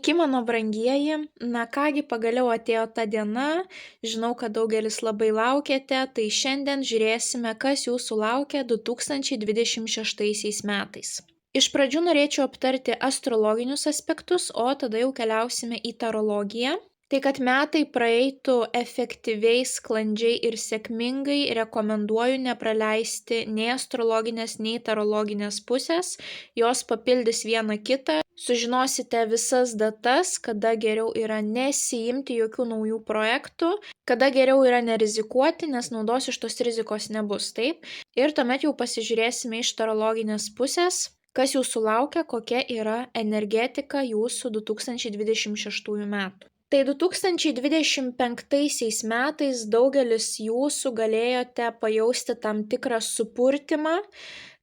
Sveiki, mano brangieji. Na kągi, pagaliau atėjo ta diena. Žinau, kad daugelis labai laukėte, tai šiandien žiūrėsime, kas jūsų laukia 2026 metais. Iš pradžių norėčiau aptarti astrologinius aspektus, o tada jau keliausime į tarologiją. Tai kad metai praeitų efektyviai, sklandžiai ir sėkmingai, rekomenduoju nepraleisti nei astrologinės, nei tarologinės pusės. Jos papildys vieną kitą. Sužinosite visas datas, kada geriau yra nesiimti jokių naujų projektų, kada geriau yra nerizikuoti, nes naudos iš tos rizikos nebus, taip? Ir tuomet jau pasižiūrėsime iš tarologinės pusės, kas jūsų laukia, kokia yra energetika jūsų 2026 metų. Tai 2025 metais daugelis jūsų galėjote pajausti tam tikrą supurtimą,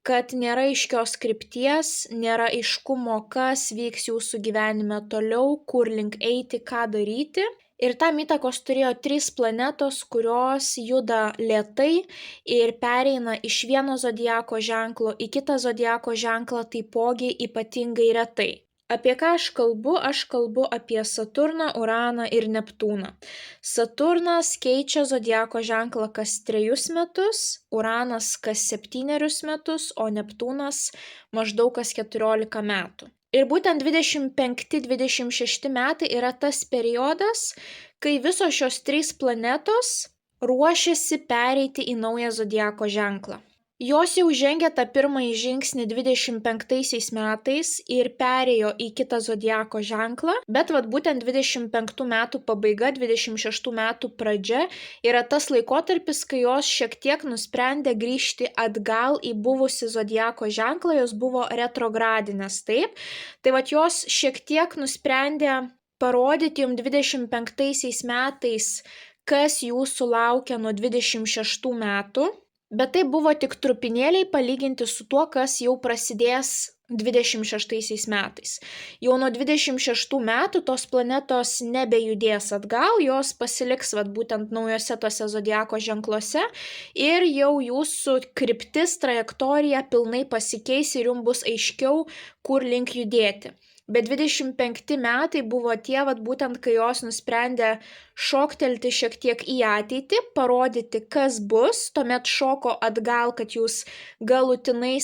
kad nėra aiškios krypties, nėra aiškumo, kas vyks jūsų gyvenime toliau, kur link eiti, ką daryti. Ir tam įtakos turėjo 3 planetos, kurios juda lėtai ir pereina iš vieno zodiako ženklo į kitą zodiako ženklą taipogi ypatingai retai. Apie ką aš kalbu? Aš kalbu apie Saturną, Uraną ir Neptūną. Saturnas keičia zodiako ženklą kas 3 metus, Uranas kas 7 metus, o Neptūnas maždaug kas 14 metų. Ir būtent 25-26 metai yra tas periodas, kai visos šios 3 planetos ruošiasi pereiti į naują zodiako ženklą. Jos jau žengė tą pirmąjį žingsnį 25 metais ir perėjo į kitą zodiako ženklą, bet būtent 25 metų pabaiga, 26 metų pradžia yra tas laikotarpis, kai jos šiek tiek nusprendė grįžti atgal į buvusį zodiako ženklą, jos buvo retrogradinės, taip? Tai jos šiek tiek nusprendė parodyti jums 25 metais, kas jūsų laukia nuo 26 metų. Bet tai buvo tik trupinėliai palyginti su tuo, kas jau prasidės 26 metais. Jau nuo 26 metų tos planetos nebejudės atgal, jos pasiliks būtent naujose tose zodiako ženkluose ir jau jūsų kryptis, trajektorija pilnai pasikeis ir jums bus aiškiau, kur link judėti. Bet 25 metai buvo tie, būtent kai jos nusprendė šoktelti šiek tiek į ateitį, parodyti, kas bus, tuomet šoko atgal, kad jūs galutinai,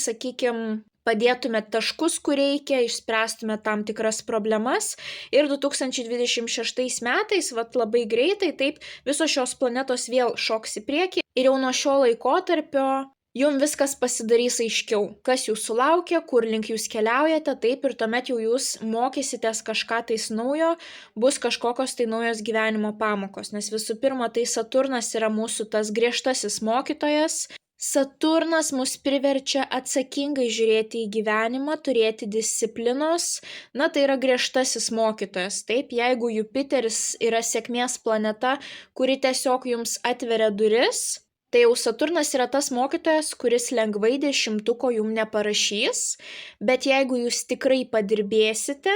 padėtumėt taškus, kur reikia, išspręstumėt tam tikras problemas. Ir 2026 metais, labai greitai, taip, visos šios planetos vėl šoks į priekį ir jau nuo šio laikotarpio jums viskas pasidarys aiškiau, kas jūsų laukia, kur link jūs keliaujate, taip, ir tuomet jau jūs mokysitės kažką tais naujo, bus kažkokios tai naujos gyvenimo pamokos, nes visų pirma, tai Saturnas yra mūsų tas griežtasis mokytojas. Saturnas mus priverčia atsakingai žiūrėti į gyvenimą, turėti disciplinos, tai yra griežtasis mokytojas, taip, jeigu Jupiteris yra sėkmės planeta, kuri tiesiog jums atveria duris, tai jau Saturnas yra tas mokytojas, kuris lengvai 10-ko jums neparašys, bet jeigu jūs tikrai padirbėsite,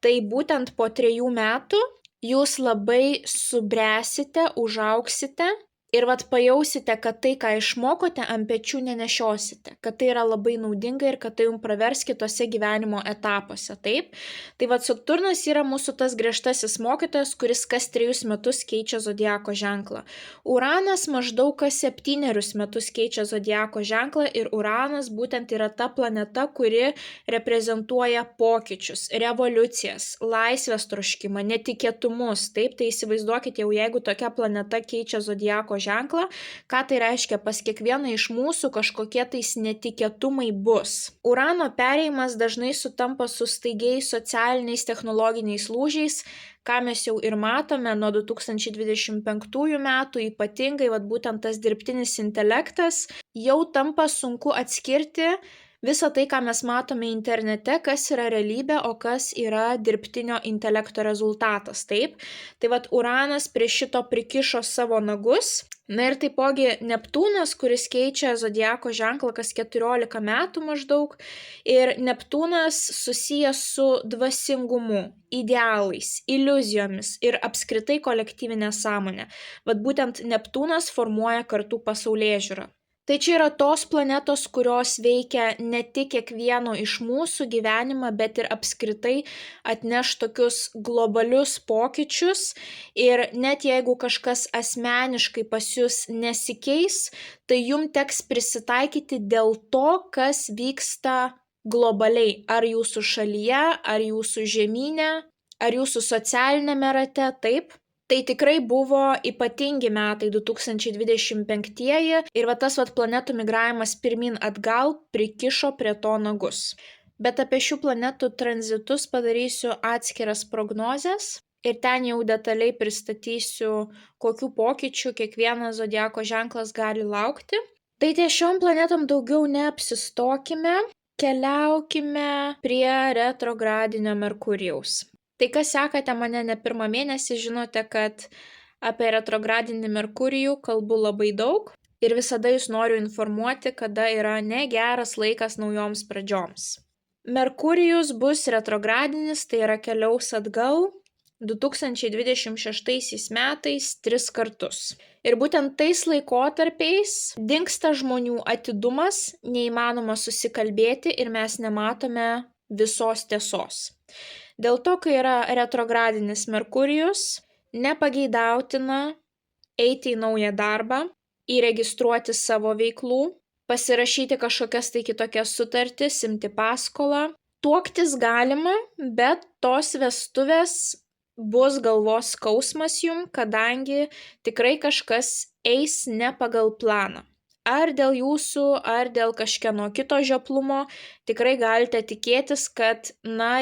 tai būtent po 3 metų jūs labai subręsite, užaugsite ir pajausite, kad tai, ką išmokote, ant pečių nenešiosite, kad tai yra labai naudinga ir kad tai jums pravers kitose gyvenimo etapuose, taip? Tai Saturnas yra mūsų tas griežtasis mokytojas, kuris kas 3 metus keičia zodiako ženklą. Uranas maždaug kas 7 metus keičia zodiako ženklą ir Uranas būtent yra ta planeta, kuri reprezentuoja pokyčius, revoliucijas, laisvės troškimą, netikėtumus, taip? Tai įsivaizduokite jau, jeigu tokia planeta keičia zodiako ženklą, ką tai reiškia, pas kiekvieną iš mūsų kažkokie tais netikėtumai bus. Urano perėjimas dažnai sutampa su staigiais socialiniais technologiniais lūžiais, ką mes jau ir matome nuo 2025 metų, ypatingai būtent tas dirbtinis intelektas, jau tampa sunku atskirti visą tai, ką mes matome internete, kas yra realybė, o kas yra dirbtinio intelekto rezultatas, taip? Tai Uranas prie šito prikišo savo nagus. Ir taipogi Neptūnas, kuris keičia zodiako ženklą kas 14 metų maždaug. Ir Neptūnas susijęs su dvasingumu, idealais, iliuzijomis ir apskritai kolektyvinė sąmonė. Būtent Neptūnas formuoja kartų pasaulėžiūrą. Tai čia yra tos planetos, kurios veikia ne tik kiekvieno iš mūsų gyvenimą, bet ir apskritai atneš tokius globalius pokyčius. Ir net jeigu kažkas asmeniškai pas jūs nesikeis, tai jums teks prisitaikyti dėl to, kas vyksta globaliai. Ar jūsų šalyje, ar jūsų žemyne, ar jūsų socialinėme rate, taip. Tai tikrai buvo ypatingi metai 2025 ir tas planetų migravimas pirmin atgal prikišo prie to nagus. Bet apie šių planetų tranzitus padarysiu atskiras prognozes ir ten jau detaliai pristatysiu, kokių pokyčių kiekvienas zodiako ženklas gali laukti. Tai ties šiom planetom daugiau neapsistokime, keliaukime prie retrogradinio Merkurijaus. Tai kas sekate mane ne pirmą mėnesį, žinote, kad apie retrogradinį Merkurijų kalbu labai daug ir visada jūs noriu informuoti, kada yra negeras laikas naujoms pradžioms. Merkurijus bus retrogradinis, tai yra keliaus atgal 2026 metais 3 kartus. Ir būtent tais laikotarpiais dingsta žmonių atidumas, neįmanoma susikalbėti ir mes nematome visos tiesos. Dėl to, kai yra retrogradinis Merkurijus, nepageidautina eiti į naują darbą, įregistruoti savo veiklų, pasirašyti kažkokias tai kitokias sutartis, imti paskolą. Tuoktis galima, bet tos vestuvės bus galvos skausmas jum, kadangi tikrai kažkas eis ne pagal planą. Ar dėl jūsų, ar dėl kažkieno kito žioplumo, tikrai galite tikėtis, kad,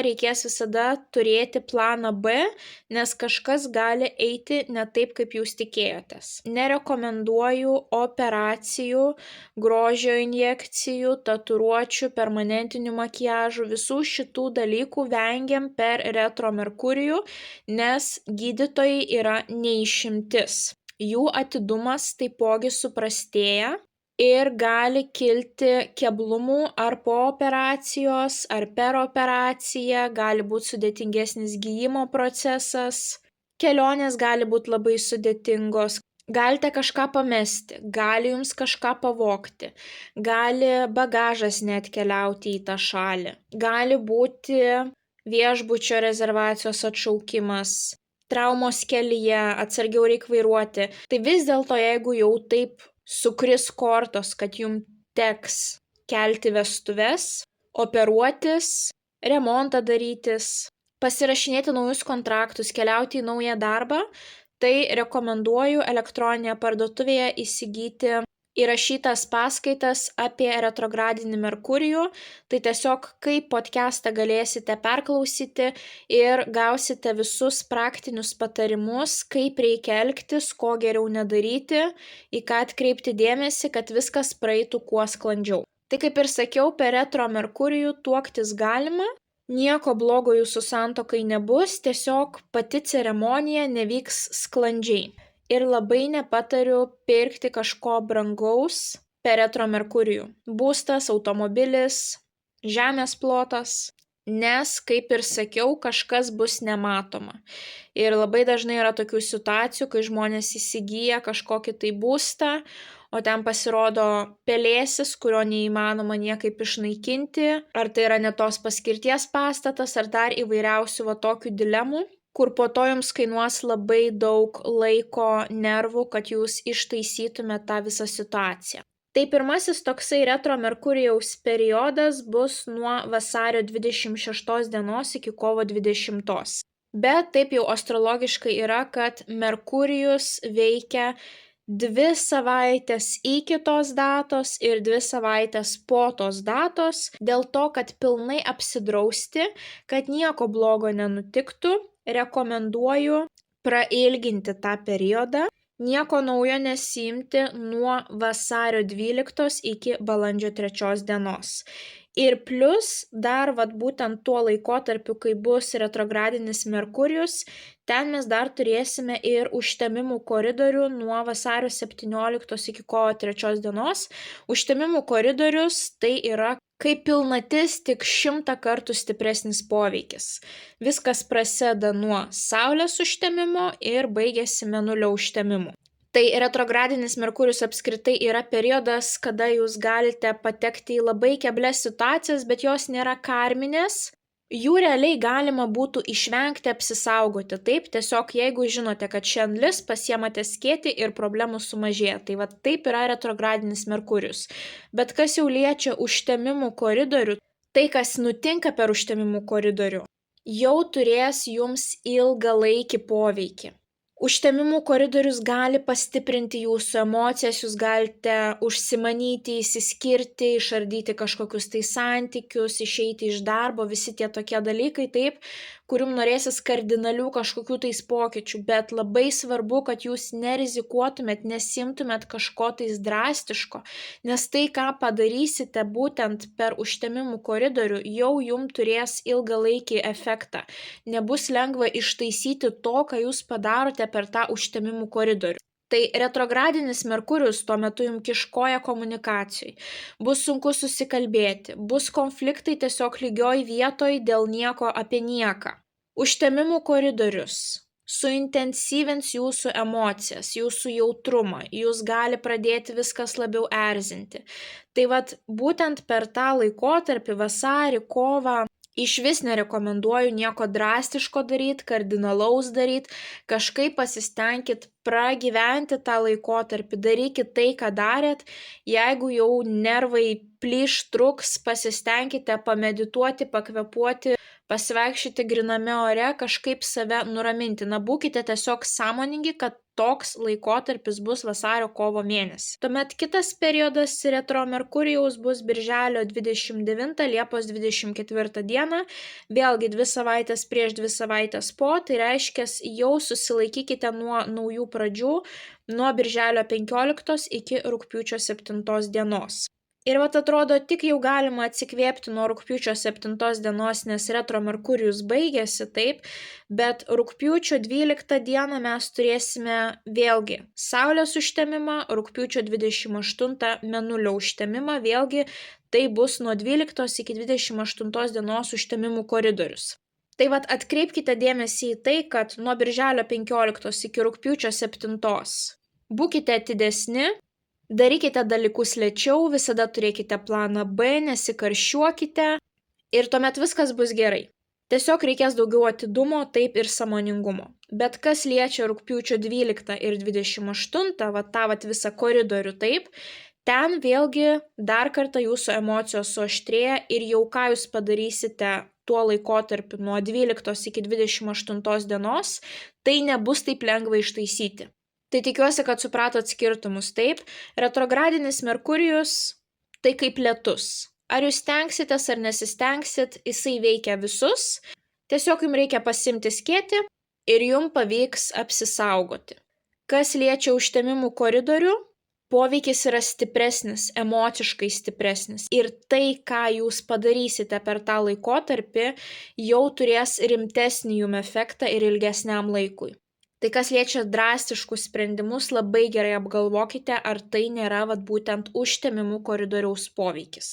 reikės visada turėti planą B, nes kažkas gali eiti ne taip, kaip jūs tikėjotės. Nerekomenduoju operacijų, grožio injekcijų, tatuiruočių, permanentinių makiažų, visų šitų dalykų vengiam per retro Merkurijų, nes gydytojai yra neišimtis. Jų atidumas taipogi suprastėja. Ir gali kilti keblumų ar po operacijos, ar per operaciją, gali būti sudėtingesnis gijimo procesas, kelionės gali būti labai sudėtingos, galite kažką pamesti, gali jums kažką pavogti, gali bagažas net keliauti į tą šalį, gali būti viešbučio rezervacijos atšaukimas, traumos kelyje, atsargiau reikia vairuoti. Tai vis dėlto, jeigu jau taip sukris kortos, kad jums teks kelti vestuves, operuotis, remontą darytis, pasirašinėti naujus kontraktus, keliauti į naują darbą, tai rekomenduoju elektroninėje parduotuvėje įsigyti įrašytas paskaitas apie retrogradinį Merkurijų. Tai tiesiog kaip podcastą galėsite perklausyti ir gausite visus praktinius patarimus, kaip reikia elgtis, ko geriau nedaryti, į ką atkreipti dėmesį, kad viskas praeitų kuo sklandžiau. Tai kaip ir sakiau, per retro Merkurijų tuoktis galima, nieko blogo jūsų santuokai nebus, tiesiog pati ceremonija nevyks sklandžiai. Ir labai nepatariu pirkti kažko brangaus per retro Merkurijų. Būstas, automobilis, žemės plotas, nes, kaip ir sakiau, kažkas bus nematoma. Ir labai dažnai yra tokių situacijų, kai žmonės įsigyja kažkokį tai būstą, o ten pasirodo pelėsis, kurio neįmanoma niekaip išnaikinti, ar tai yra ne tos paskirties pastatas, ar dar įvairiausių tokių dilemų, kur po to jums kainuos labai daug laiko, nervų, kad jūs ištaisytumėte tą visą situaciją. Tai pirmasis toksai retro Merkurijaus periodas bus nuo vasario 26 dienos iki kovo 20. Bet taip jau astrologiškai yra, kad Merkurijus veikia 2 savaitės iki tos datos ir 2 savaitės po tos datos, dėl to, kad pilnai apsidrausti, kad nieko blogo nenutiktų, rekomenduoju prailginti tą periodą, nieko naujo nesiimti nuo vasario 12 iki balandžio 3 dienos. Ir plus dar būtent tuo laikotarpiu, kai bus retrogradinis Merkurijus, ten mes dar turėsime ir užtemimų koridorių nuo vasario 17 iki kovo 3 dienos. Užtemimų koridorius tai yra kaip pilnatis, tik 100 kartų stipresnis poveikis. Viskas prasideda nuo Saulės užtemimo ir baigėsi Mėnulio užtemimu. Tai retrogradinis Merkurijus apskritai yra periodas, kada jūs galite patekti į labai keblias situacijas, bet jos nėra karminės. Jų realiai galima būtų išvengti, apsisaugoti. Taip, tiesiog jeigu žinote, kad šiandien lis, pasiemate skėtį ir problemų sumažėja. Tai va taip yra retrogradinis Merkurijus. Bet kas jau liečia užtemimų koridorių, tai kas nutinka per užtemimų koridorių, jau turės jums ilgalaikį poveikį. Užtemimų koridorius gali pastiprinti jūsų emocijas, jūs galite užsimanyti, įsiskirti, išardyti kažkokius tai santykius, išeiti iš darbo, visi tie tokie dalykai, taip, kurium norėsis kardinalių kažkokių tais pokyčių, bet labai svarbu, kad jūs nerizikuotumėt, nesimtumėt kažko tais drastiško, nes tai, ką padarysite būtent per užtemimų koridorių, jau jums turės ilgalaikį efektą. Nebus lengva ištaisyti to, ką jūs padarote per tą užtemimų koridorių. Tai retrogradinis Merkurijus tuo metu jums kiškoja komunikacijai. Bus sunku susikalbėti, bus konfliktai tiesiog lygioj vietoj dėl nieko apie nieką. Užtemimų koridorius suintensyvins jūsų emocijas, jūsų jautrumą, jūs gali pradėti viskas labiau erzinti. Tai vat būtent per tą laikotarpį, vasarį, kovą, išvis nerekomenduoju nieko drastiško daryti, kardinalaus daryti, kažkaip pasistengkit pragyventi tą laikotarpį, darykit tai, ką darėt, jeigu jau nervai plyš, truks, pasistengkite pamedituoti, pakvepuoti, pasivaikščioti griname ore, kažkaip save nuraminti. Na, būkite tiesiog sąmoningi, kad toks laikotarpis bus vasario-kovo mėnesį. Tuomet kitas periodas retro Merkurijaus bus birželio 29, Liepos 24 dieną, vėlgi 2 savaitės prieš 2 savaitės po, tai reiškia jau susilaikykite nuo naujų pradžių, nuo birželio 15 iki rugpjūčio 7 dienos. Ir vat atrodo, tik jau galima atsikvėpti nuo rugpjūčio 7 dienos, nes retro Merkurijus baigėsi, taip, bet rugpjūčio 12 dieną mes turėsime vėlgi Saulės užtemimą, rugpjūčio 28 Mėnulio užtemimą, vėlgi tai bus nuo 12 iki 28 dienos užtemimų koridorius. Tai vat atkreipkite dėmesį į tai, kad nuo birželio 15 iki rugpjūčio 7 būkite atidesni, darykite dalykus lėčiau, visada turėkite planą B, nesikarščiuokite ir tuomet viskas bus gerai. Tiesiog reikės daugiau atidumo, taip ir sąmoningumo. Bet kas liečia rugpjūčio 12 ir 28, tą visą koridorių, taip, ten vėlgi dar kartą jūsų emocijos suaštrėja ir jau ką jūs padarysite tuo laikotarpiu nuo 12 iki 28 dienos, tai nebus taip lengva ištaisyti. Tai tikiuosi, kad supratot skirtumus, taip. Retrogradinis Merkurijus tai kaip lietus. Ar jūs stengsitės ar nesistengsit, jisai veikia visus. Tiesiog jums reikia pasimti skėtį ir jums pavyks apsisaugoti. Kas liečia užtemimų koridorių, poveikis yra stipresnis, emociškai stipresnis. Ir tai, ką jūs padarysite per tą laikotarpį, jau turės rimtesnį jums efektą ir ilgesniam laikui. Tai kas liečia drastiškus sprendimus, labai gerai apgalvokite, ar tai nėra būtent užtemimų koridoriaus poveikis.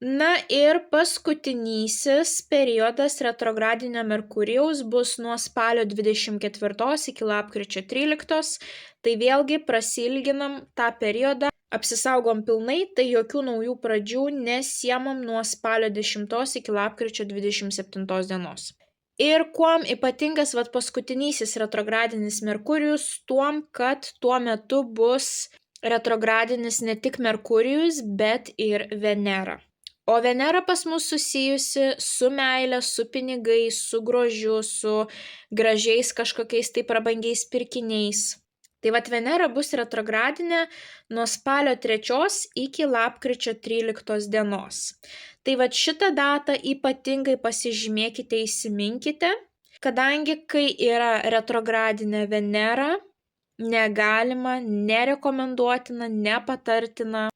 Na ir paskutinysis periodas retrogradinio Merkurijaus bus nuo spalio 24 iki lapkričio 13, tai vėlgi prasilginam tą periodą, apsisaugom pilnai, tai jokių naujų pradžių nesiemam nuo spalio 10 iki lapkričio 27 dienos. Ir kuom ypatingas paskutinysis retrogradinis Merkurijus, tuom, kad tuo metu bus retrogradinis ne tik Merkurijus, bet ir Venera. O Venera pas mus susijusi su meile, su pinigais, su grožiu, su gražiais kažkokiais tai prabangiais pirkiniais. Tai Venera bus retrogradinė nuo spalio 3 iki lapkričio 13 dienos. Tai šitą datą ypatingai pasižymėkite, įsiminkite, kadangi kai yra retrogradinė Venera, negalima, nerekomenduotina, nepatartina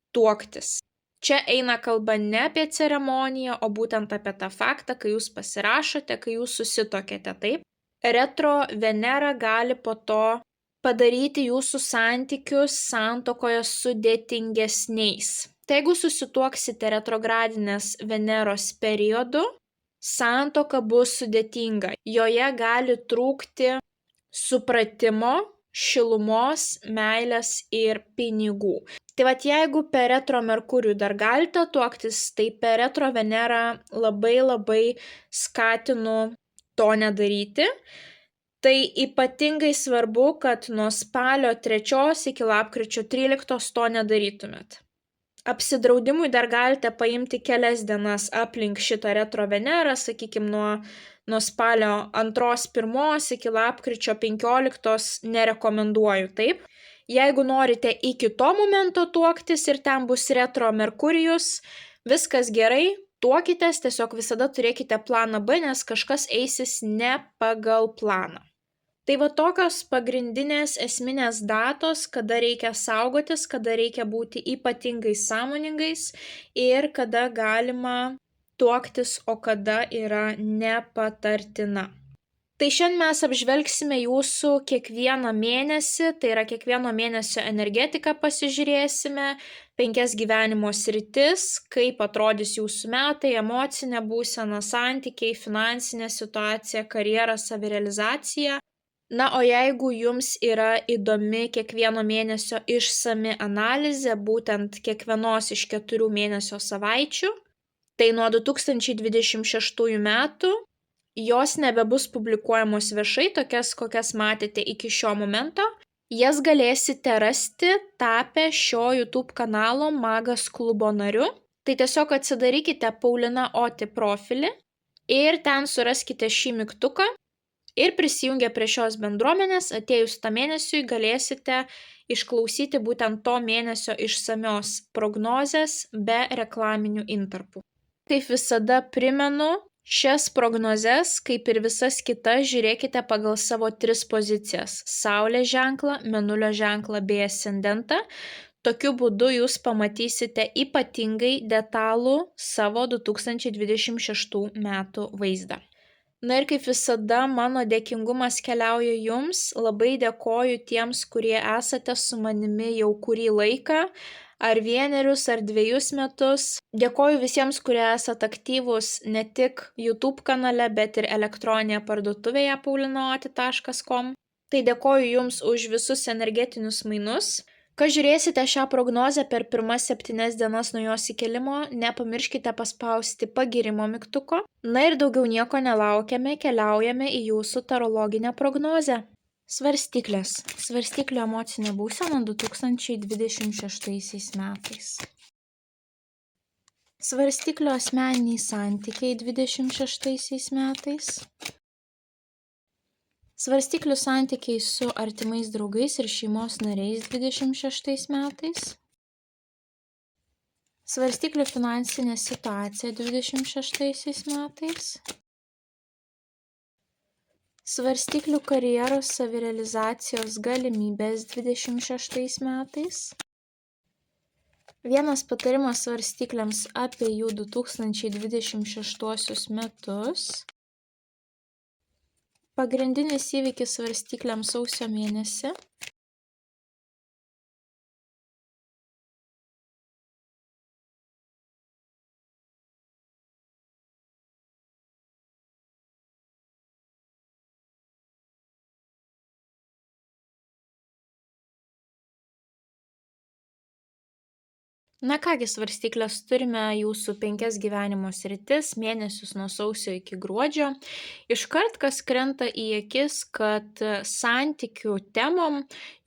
tuoktis. Čia eina kalba ne apie ceremoniją, o būtent apie tą faktą, kai jūs pasirašote, kai jūs susitokėte, taip. Retro Venera gali po to padaryti jūsų santykius santuokoje sudėtingesniais. Tai jeigu susituoksite retrogradinės Veneros periodu, santuoka bus sudėtinga. Joje gali trūkti supratimo, šilumos, meilės ir pinigų. Tai vat jeigu per retro Merkurijų dar galite tuoktis, tai per retro Venerą labai skatinu to nedaryti. Tai ypatingai svarbu, kad nuo spalio 3 iki lapkričio 13 to nedarytumėt. Apsidraudimui dar galite paimti kelias dienas aplink šitą retro Venerą, sakykime, nuo spalio 2-1 iki lapkričio 15 nerekomenduoju, taip. Jeigu norite iki to momento tuoktis ir ten bus retro Merkurijus, viskas gerai, tuokitės, tiesiog visada turėkite planą B, nes kažkas eisis ne pagal planą. Tai va tokios pagrindinės esminės datos, kada reikia saugotis, kada reikia būti ypatingai sąmoningais ir kada galima tuoktis, o kada yra nepatartina. Tai šiandien mes apžvelgsime jūsų kiekvieną mėnesį, tai yra kiekvieno mėnesio energetiką pasižiūrėsime, 5 gyvenimo sritis, kaip atrodys jūsų metai, emocinė būsena, santykiai, finansinė situacija, karjera, savirealizacija. Na, o jeigu jums yra įdomi kiekvieno mėnesio išsami analizė, būtent kiekvienos iš 4 mėnesio savaičių, tai nuo 2026 metų jos nebebus publikuojamos viešai, tokias, kokias matėte iki šio momento. Jas galėsite rasti tapę šio YouTube kanalo Magas klubo nariu. Tai tiesiog atsidarykite Paulina Oti profilį ir ten suraskite šį mygtuką ir prisijungę prie šios bendruomenės, atėjus tą mėnesiui galėsite išklausyti būtent to mėnesio išsamios prognozės be reklaminių intarpų. Kaip visada primenu, šias prognozes, kaip ir visas kitas, žiūrėkite pagal savo 3 pozicijas – Saulės ženklą, Mėnulio ženklą bei ascendentą. Tokiu būdu jūs pamatysite ypatingai detalų savo 2026 metų vaizdą. Na ir kaip visada, mano dėkingumas keliauja jums. Labai dėkoju tiems, kurie esate su manimi jau kurį laiką, ar 1 ar 2 metus. Dėkoju visiems, kurie esate aktyvūs ne tik YouTube kanale, bet ir elektroninėje parduotuvėje paulinaoti.com. Tai dėkoju jums už visus energetinius mainus. Kai žiūrėsite šią prognozę per pirmas 7 dienas nuo jos įkelimo, nepamirškite paspausti pagirimo mygtuko. Na ir daugiau nieko nelaukiame, keliaujame į jūsų tarologinę prognozę. Svarstyklės. Svarstyklių emocinė būsena 2026 metais. Svarstyklių asmeniniai santykiai 2026 metais. Svarstyklių santykiai su artimais draugais ir šeimos nariais 2026 metais. Svarstyklių finansinė situacija 2026 metais. Svarstyklių karjeros savirealizacijos galimybės 2026 metais. Vienas patarimas svarstykliams apie jų 2026 metus. Pagrindinis įvykis svarstykliams sausio mėnesį. Na kągi, svarstyklės, turime jūsų 5 gyvenimo sritis, mėnesius nuo sausio iki gruodžio. Iškart, kas krenta į akis, kad santykių temom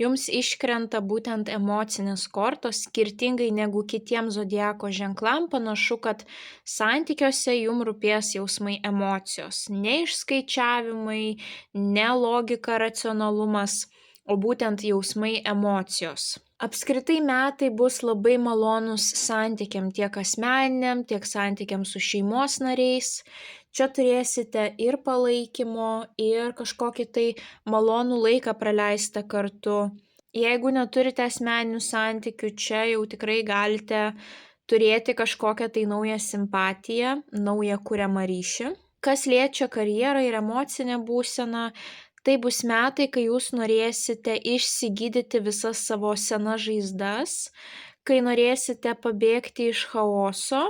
jums iškrenta būtent emocinės kortos, skirtingai negu kitiems zodiako ženklam, panašu, kad santykiuose jums rūpės jausmai, emocijos, ne išskaičiavimai, ne logika, racionalumas, o būtent jausmai, emocijos. Apskritai metai bus labai malonus santykiam, tiek asmeniniam, tiek santykiam su šeimos nariais. Čia turėsite ir palaikymo, ir kažkokį tai malonų laiką praleistą kartu. Jeigu neturite asmeninių santykių, čia jau tikrai galite turėti kažkokią tai naują simpatiją, naują kuriamą ryšį. Kas liečia karjerą ir emocinę būseną, tai bus metai, kai jūs norėsite išsigydyti visas savo senas žaizdas, kai norėsite pabėgti iš chaoso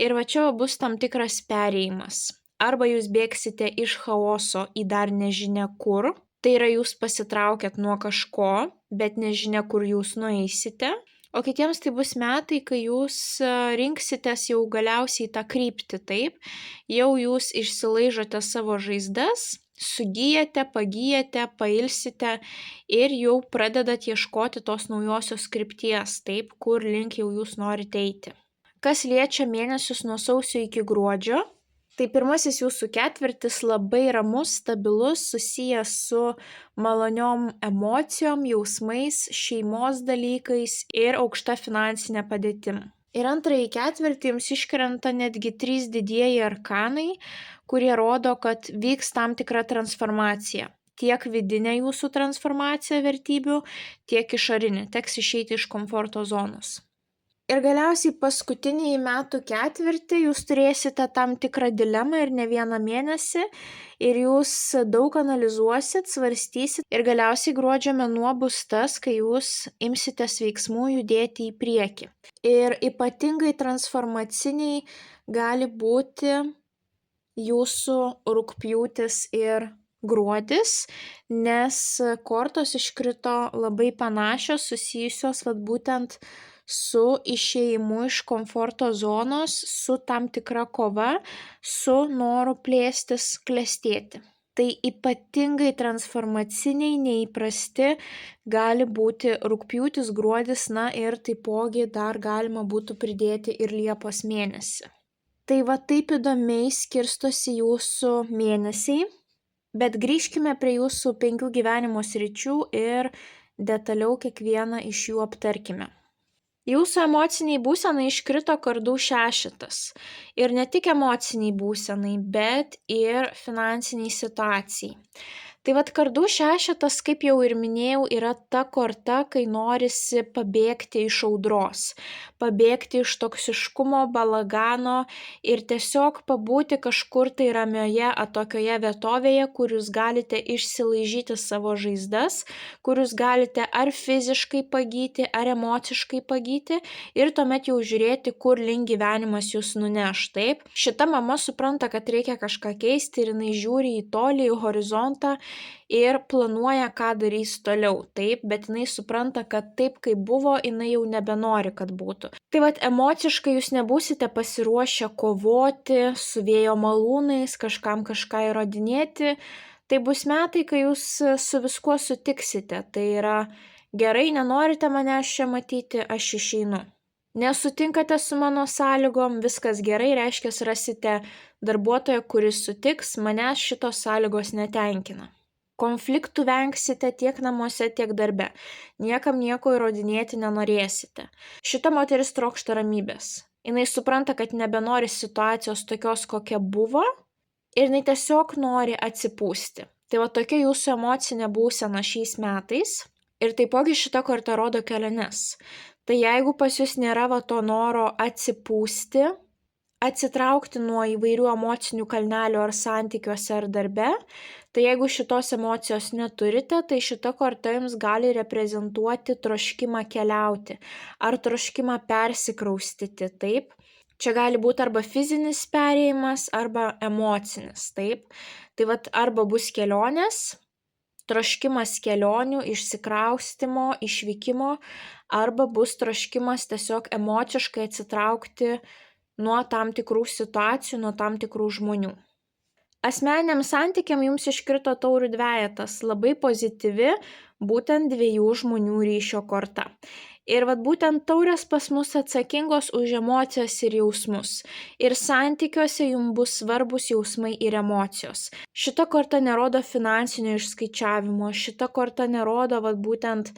ir va čia bus tam tikras perėjimas. Arba jūs bėgsite iš chaoso į dar nežinia kur, Tai yra jūs pasitraukėt nuo kažko, bet nežinia, kur jūs nueisite. O kitiems tai bus metai, kai jūs rinksitės jau galiausiai tą kryptį, taip? Jau jūs išsilaižote savo žaizdas, sugyjate, pagyjate, pailsite ir jau pradedat ieškoti tos naujosios krypties, taip, kur link jau jūs norite eiti. Kas liečia mėnesius nuo sausio iki gruodžio, tai pirmasis jūsų ketvirtis labai ramus, stabilus, susijęs su maloniom emocijom, jausmais, šeimos dalykais ir aukšta finansinė padėtim. Ir antrąjį ketvirtį jums iškrenta netgi 3 didieji arkanai, kurie rodo, kad vyks tam tikra transformacija. Tiek vidinė jūsų transformacija vertybių, tiek išorinė. Teks išeiti iš komforto zonos. Ir galiausiai paskutinį metų ketvirtį jūs turėsite tam tikrą dilemą ir ne vieną mėnesį ir jūs daug analizuosit, svarstysit ir galiausiai gruodžio mėnuo bus tas, kai jūs imsitės veiksmų judėti į priekį. Ir ypatingai transformaciniai gali būti jūsų rugpjūtis ir gruodis, nes kortos iškrito labai panašios, susijusios būtent su išėjimu iš komforto zonos, su tam tikra kova, su noru plėstis, klestėti. Tai ypatingai transformaciniai, neįprasti gali būti rugpjūtis, gruodis, na ir taipogi dar galima būtų pridėti ir Liepos mėnesį. Tai taip įdomiai skirstosi jūsų mėnesiai, bet grįžkime prie jūsų 5 gyvenimo sričių ir detaliau kiekvieną iš jų aptarkime. Jūsų emociniai būsenai iškrito kardų 6. Ir ne tik emociniai būsenai, bet ir finansiniai situacijai. Tai kardų 6, kaip jau ir minėjau, yra ta korta, kai norisi pabėgti iš audros, pabėgti iš toksiškumo, balagano ir tiesiog pabūti kažkur tai ramioje, atokioje vietovėje, kur jūs galite išsilaižyti savo žaizdas, kur jūs galite ar fiziškai pagyti, ar emociškai pagyti ir tuomet jau žiūrėti, kur link gyvenimas jūs nuneš. Taip, šita mama supranta, kad reikia kažką keisti ir jinai žiūri į tolį, į horizontą ir planuoja, ką darys toliau. Taip, bet jinai supranta, kad taip, kaip buvo, jinai jau nebenori, kad būtų. Tai emociškai jūs nebūsite pasiruošę kovoti su vėjo malūnais, kažkam kažką įrodinėti. Tai bus metai, kai jūs su viskuo sutiksite. Tai yra gerai, nenorite manęs čia matyti, aš išeinu. Nesutinkate su mano sąlygom, viskas gerai, reiškia, rasite darbuotoją, kuris sutiks, manęs šitos sąlygos netenkina. Konfliktų vengsite tiek namuose, tiek darbe. Niekam nieko įrodinėti nenorėsite. Šita moteris trokšta ramybės. Jinai supranta, kad nebenori situacijos tokios, kokia buvo ir jinai tiesiog nori atsipūsti. Tai tokia jūsų emocinė būsena šiais metais. Ir taipogi šita korta rodo keliones. Tai jeigu pas jūs nėra to noro atsipūsti, atsitraukti nuo įvairių emocinių kalnelių ar santykiuose ar darbe, tai jeigu šitos emocijos neturite, tai šita korta jums gali reprezentuoti troškimą keliauti ar troškimą persikraustyti, taip. Čia gali būti arba fizinis perėjimas, arba emocinis, taip. Tai arba bus kelionės, troškimas kelionių, išsikraustimo, išvykimo, arba bus troškimas tiesiog emociškai atsitraukti nuo tam tikrų situacijų, nuo tam tikrų žmonių. Asmeniniam santykiam jums iškrito taurių dvejetas, labai pozityvi būtent 2 žmonių ryšio korta. Ir būtent taurės pas mus atsakingos už emocijas ir jausmus. Ir santykiuose jums bus svarbus jausmai ir emocijos. Šita korta nerodo finansinio išskaičiavimo, šita korta nerodo būtent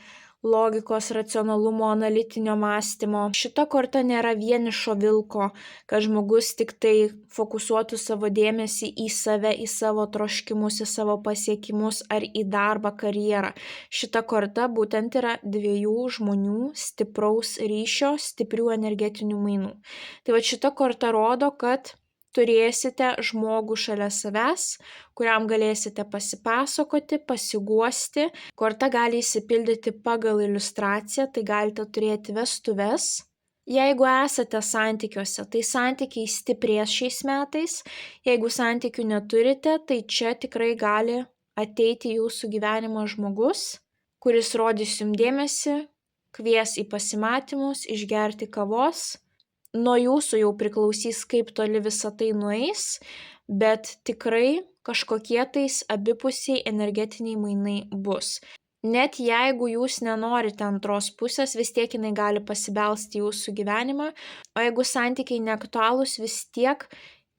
logikos, racionalumo, analitinio mąstymo. Šita korta nėra vienišo vilko, kad žmogus tik tai fokusuotų savo dėmesį į save, į savo troškimus, į savo pasiekimus ar į darbą, karjerą. Šita korta būtent yra 2 žmonių stipraus ryšio, stiprių energetinių mainų. Tai šita korta rodo, kad turėsite žmogų šalia savęs, kuriam galėsite pasipasakoti, pasiguosti. Korta gali įsipildyti pagal iliustraciją, tai galite turėti vestuves. Jeigu esate santykiuose, tai santykiai stiprės šiais metais. Jeigu santykių neturite, tai čia tikrai gali ateiti į jūsų gyvenimą žmogus, kuris rodys jums dėmesį, kvies į pasimatymus, išgerti kavos. Nuo jūsų jau priklausys, kaip toli visa tai nueis, bet tikrai kažkokie tais abipusiai energetiniai mainai bus. Net jeigu jūs nenorite antros pusės, vis tiek jinai gali pasibelsti į jūsų gyvenimą, o jeigu santykiai neaktualūs, vis tiek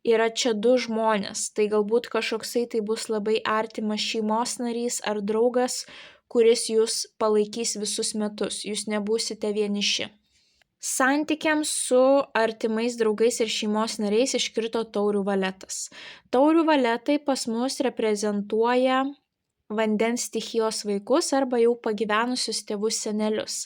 yra čia du žmonės, tai galbūt kažkoksai tai bus labai artimas šeimos narys ar draugas, kuris jūs palaikys visus metus, jūs nebūsite vieniši. Santykiams su artimais draugais ir šeimos nariais iškrito taurių valetas. Taurių valetai pas mus reprezentuoja vandens stichijos vaikus arba jau pagyvenusius tėvus senelius.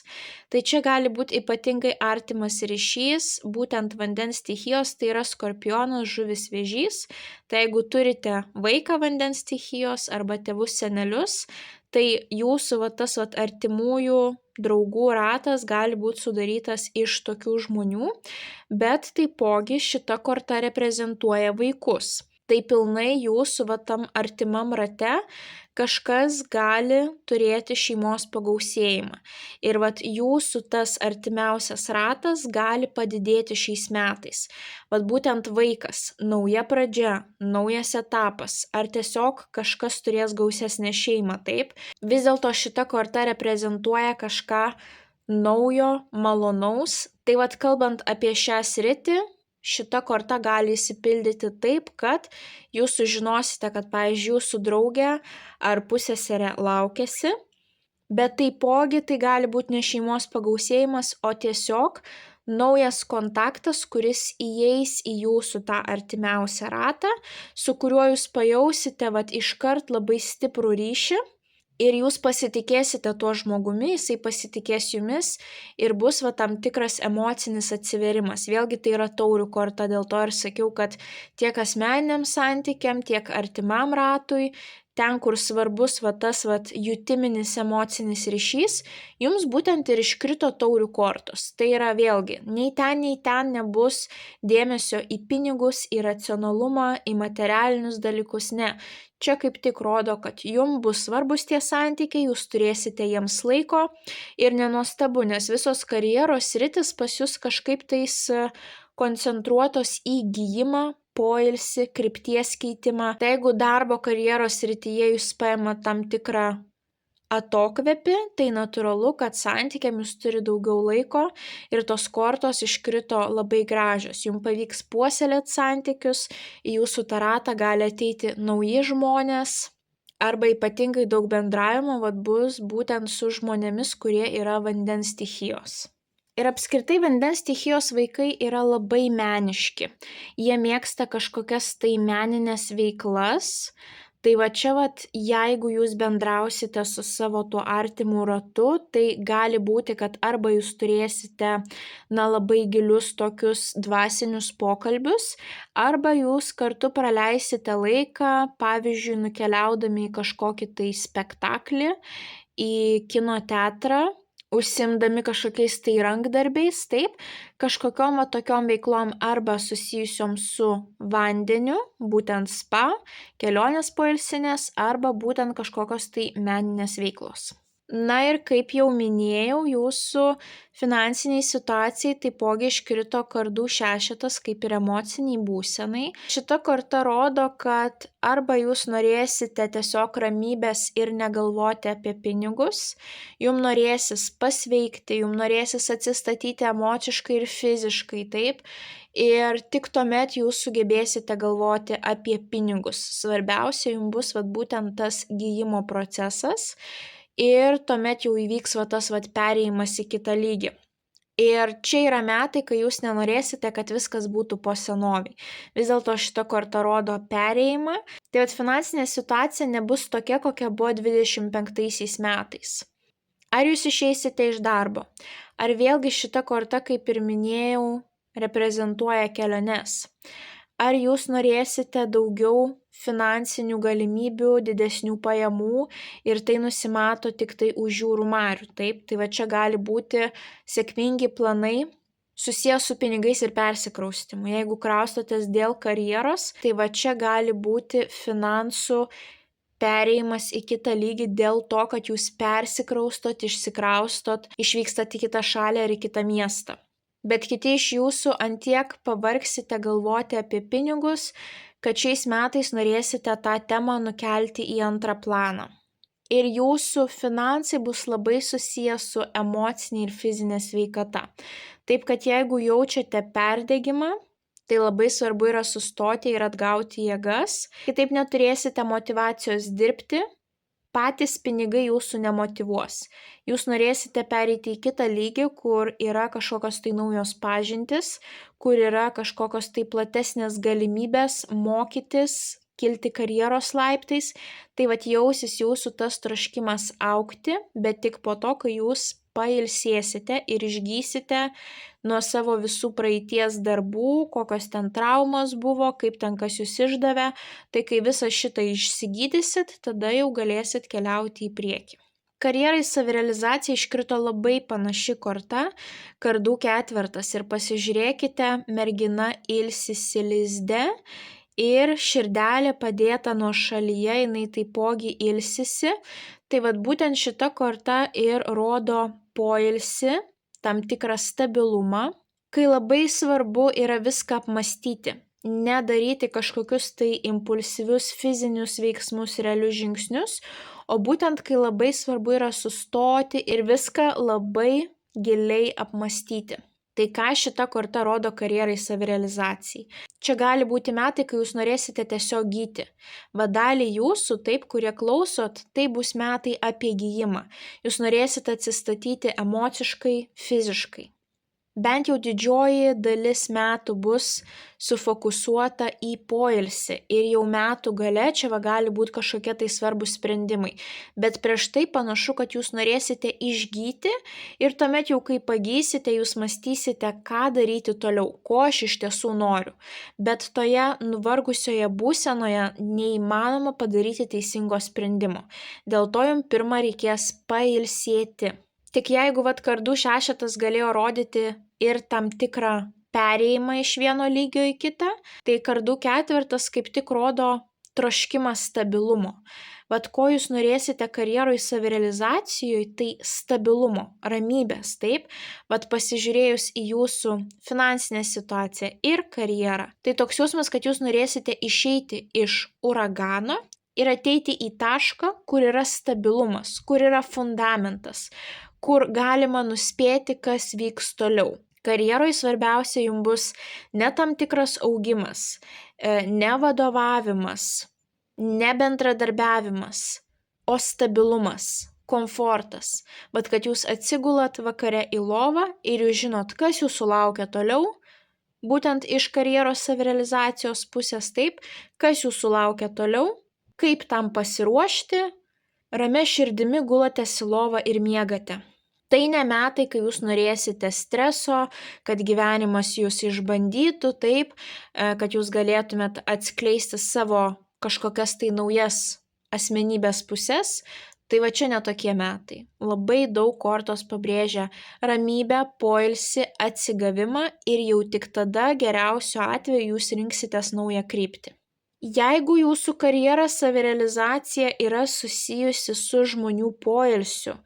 Tai čia gali būti ypatingai artimas ryšys, būtent vandens stichijos, tai yra skorpionas, žuvis, vėžys. Tai jeigu turite vaiką vandens stichijos arba tėvus senelius, tai jūsų tas artimųjų draugų ratas gali būti sudarytas iš tokių žmonių, bet taipogi šita korta reprezentuoja vaikus. Tai pilnai jūsų tam artimam rate kažkas gali turėti šeimos pagausėjimą. Ir jūsų tas artimiausias ratas gali padidėti šiais metais. Būtent vaikas, nauja pradžia, naujas etapas, ar tiesiog kažkas turės gausesnę šeimą, taip? Vis dėlto šita korta reprezentuoja kažką naujo, malonaus. Tai kalbant apie šią sritį, šita korta gali įsipildyti taip, kad jūs sužinosite, kad, pavyzdžiui, jūsų draugė ar pusseserė laukiasi, bet taipogi tai gali būti ne šeimos pagausėjimas, o tiesiog naujas kontaktas, kuris įeis į jūsų tą artimiausią ratą, su kuriuo jūs pajausite iškart labai stiprų ryšį. Ir jūs pasitikėsite tuo žmogumi, jisai pasitikės jumis ir bus tam tikras emocinis atsiverimas. Vėlgi tai yra taurių korta, dėl to ir sakiau, kad tiek asmeniniam santykiam, tiek artimam ratui, ten, kur svarbus tas jutiminis emocinis ryšys, jums būtent ir iškrito taurių kortos. Tai yra vėlgi, nei ten nebus dėmesio į pinigus, į racionalumą, į materialinius dalykus, ne. Čia kaip tik rodo, kad jums bus svarbus tie santykiai, jūs turėsite jiems laiko ir nenuostabu, nes visos karjeros sritis pas jūs kažkaip tais koncentruotos į gijimą, poilsį, krypties keitimą. Tai jeigu darbo karjeros srityje jūs paima tam tikrą atokvėpį, tai natūralu, kad santykiam jūs turi daugiau laiko ir tos kortos iškrito labai gražios. Jums pavyks puoselėti santykius, į jūsų tą ratą gali ateiti nauji žmonės arba ypatingai daug bendravimo bus būtent su žmonėmis, kurie yra vandens stichijos. Ir apskritai vandens stichijos vaikai yra labai meniški. Jie mėgsta kažkokias tai meninės veiklas. Tai čia jeigu jūs bendrausite su savo tuo artimu ratu, tai gali būti, kad arba jūs turėsite labai gilius tokius dvasinius pokalbius, arba jūs kartu praleisite laiką, pavyzdžiui, nukeliaudami į kažkokį tai spektaklį, į kino teatrą, užsiimdami kažkokiais tai rankdarbiais, taip, kažkokiom tokiom veiklom arba susijusiom su vandeniu, būtent spa, kelionės poilsinės, arba būtent kažkokios tai meninės veiklos. Na ir kaip jau minėjau, jūsų finansiniai situacijai taipogi iškrito kardų šešetas kaip ir emociniai būsenai. Šita korta rodo, kad arba jūs norėsite tiesiog ramybės ir negalvoti apie pinigus, jums norėsis pasveikti, jums norėsis atsistatyti emociškai ir fiziškai, taip, ir tik tuomet jūs sugebėsite galvoti apie pinigus. Svarbiausia jums bus būtent tas gijimo procesas. Ir tuomet jau įvyks tas perėjimas į kitą lygį. Ir čia yra metai, kai jūs nenorėsite, kad viskas būtų po senoviai. Vis dėlto šita korta rodo perėjimą. Tai finansinė situacija nebus tokia, kokia buvo 25 metais. Ar jūs išeisite iš darbo? Ar vėlgi šita korta, kaip ir minėjau, reprezentuoja keliones? Ar jūs norėsite daugiau finansinių galimybių, didesnių pajamų ir tai nusimato tik tai už jūrų marių, taip? Tai čia gali būti sėkmingi planai susiję su pinigais ir persikraustymu. Jeigu kraustotės dėl karjeros, tai čia gali būti finansų perėjimas į kitą lygį dėl to, kad jūs persikraustot, išsikraustot, išvykstat į kitą šalį ar į kitą miestą. Bet kiti iš jūsų antiek pavargsite galvoti apie pinigus, kad šiais metais norėsite tą temą nukelti į antrą planą. Ir jūsų finansai bus labai susiję su emocinė ir fizinė sveikata. Taip kad jeigu jaučiate perdegimą, tai labai svarbu yra sustoti ir atgauti jėgas, kitaip neturėsite motyvacijos dirbti, patys pinigai jūsų nemotyvuos. Jūs norėsite pereiti į kitą lygį, kur yra kažkokios tai naujos pažintys, kur yra kažkokios tai platesnės galimybės mokytis, kilti karjeros laiptais, tai vat jausis jūsų tas troškimas augti, bet tik po to, kai jūs pailsėsite ir išgysite nuo savo visų praeities darbų, kokios ten traumos buvo, kaip ten kas jūs išdavė, tai kai visą šitą išsigydysit, tada jau galėsit keliauti į priekį. Karjerai savirealizacija iškrito labai panaši korta, kardų ketvertas ir pasižiūrėkite, mergina ilsisi lizde ir širdelė padėta nuošalyje, jinai taipogi ilsisi, tai vat būtent šita korta ir rodo poilsį, tam tikrą stabilumą, kai labai svarbu yra viską apmastyti, nedaryti kažkokius tai impulsyvius fizinius veiksmus, realius žingsnius, o būtent kai labai svarbu yra sustoti ir viską labai giliai apmastyti. Tai ką šita korta rodo karjerai savirealizacijai? Čia gali būti metai, kai jūs norėsite tiesiog gyti. Vadalį jūsų, taip, kurie klausot, tai bus metai apie gijimą. Jūs norėsite atsistatyti emociškai, fiziškai. Bent jau didžioji dalis metų bus sufokusuota į poilsį ir jau metų gale čia gali būti kažkokie tai svarbus sprendimai. Bet prieš tai panašu, kad jūs norėsite išgyti ir tuomet jau kai pagysite, jūs mąstysite, ką daryti toliau, ko aš iš tiesų noriu. Bet toje nuvargusioje būsenoje neįmanoma padaryti teisingo sprendimo. Dėl to jums pirmą reikės pailsėti. Tik jeigu kardų šešetas galėjo rodyti ir tam tikrą perėjimą iš vieno lygio į kitą, tai kardų ketvertas kaip tik rodo troškimą stabilumo. Ko jūs norėsite karjeroj savirealizacijoje, tai stabilumo, ramybės, taip? Pasižiūrėjus į jūsų finansinę situaciją ir karjerą, tai toks jausmas, kad jūs norėsite išeiti iš uragano ir ateiti į tašką, kur yra stabilumas, kur yra fundamentas, kur galima nuspėti, kas vyks toliau. Karjeroje svarbiausia jums bus ne tam tikras augimas, ne vadovavimas, ne bendradarbiavimas, o stabilumas, komfortas. Kad jūs atsigulat vakare į lovą ir jūs žinot, kas jūsų laukia toliau, būtent iš karjeros savirealizacijos pusės taip, kas jūsų laukia toliau, kaip tam pasiruošti, ramia širdimi gulatės į lovą ir miegate. Tai ne metai, kai jūs norėsite streso, kad gyvenimas jūs išbandytų taip, kad jūs galėtumėt atskleisti savo kažkokias tai naujas asmenybės pusės, tai čia netokie metai. Labai daug kortos pabrėžia ramybę, poilsį, atsigavimą ir jau tik tada geriausiu atveju jūs rinksitės naują kryptį. Jeigu jūsų karjera savirealizacija yra susijusi su žmonių poilsiu,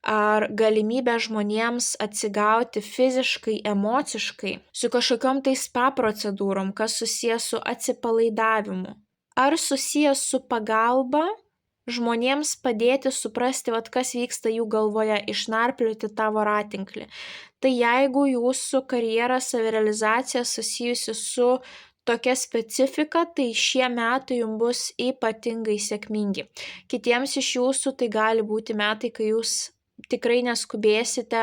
ar galimybė žmonėms atsigauti fiziškai, emociškai, su kažkokiom tai spa procedūrom, kas susijęs su atsipalaidavimu, ar susijęs su pagalba žmonėms padėti suprasti, kas vyksta jų galvoje, išnarplioti tą voratinklį. Tai jeigu jūsų karjera savirealizacija susijusi su tokia specifika, tai šie metai jums bus ypatingai sėkmingi. Kitiems iš jūsų tai gali būti metai, kai jūs tikrai neskubėsite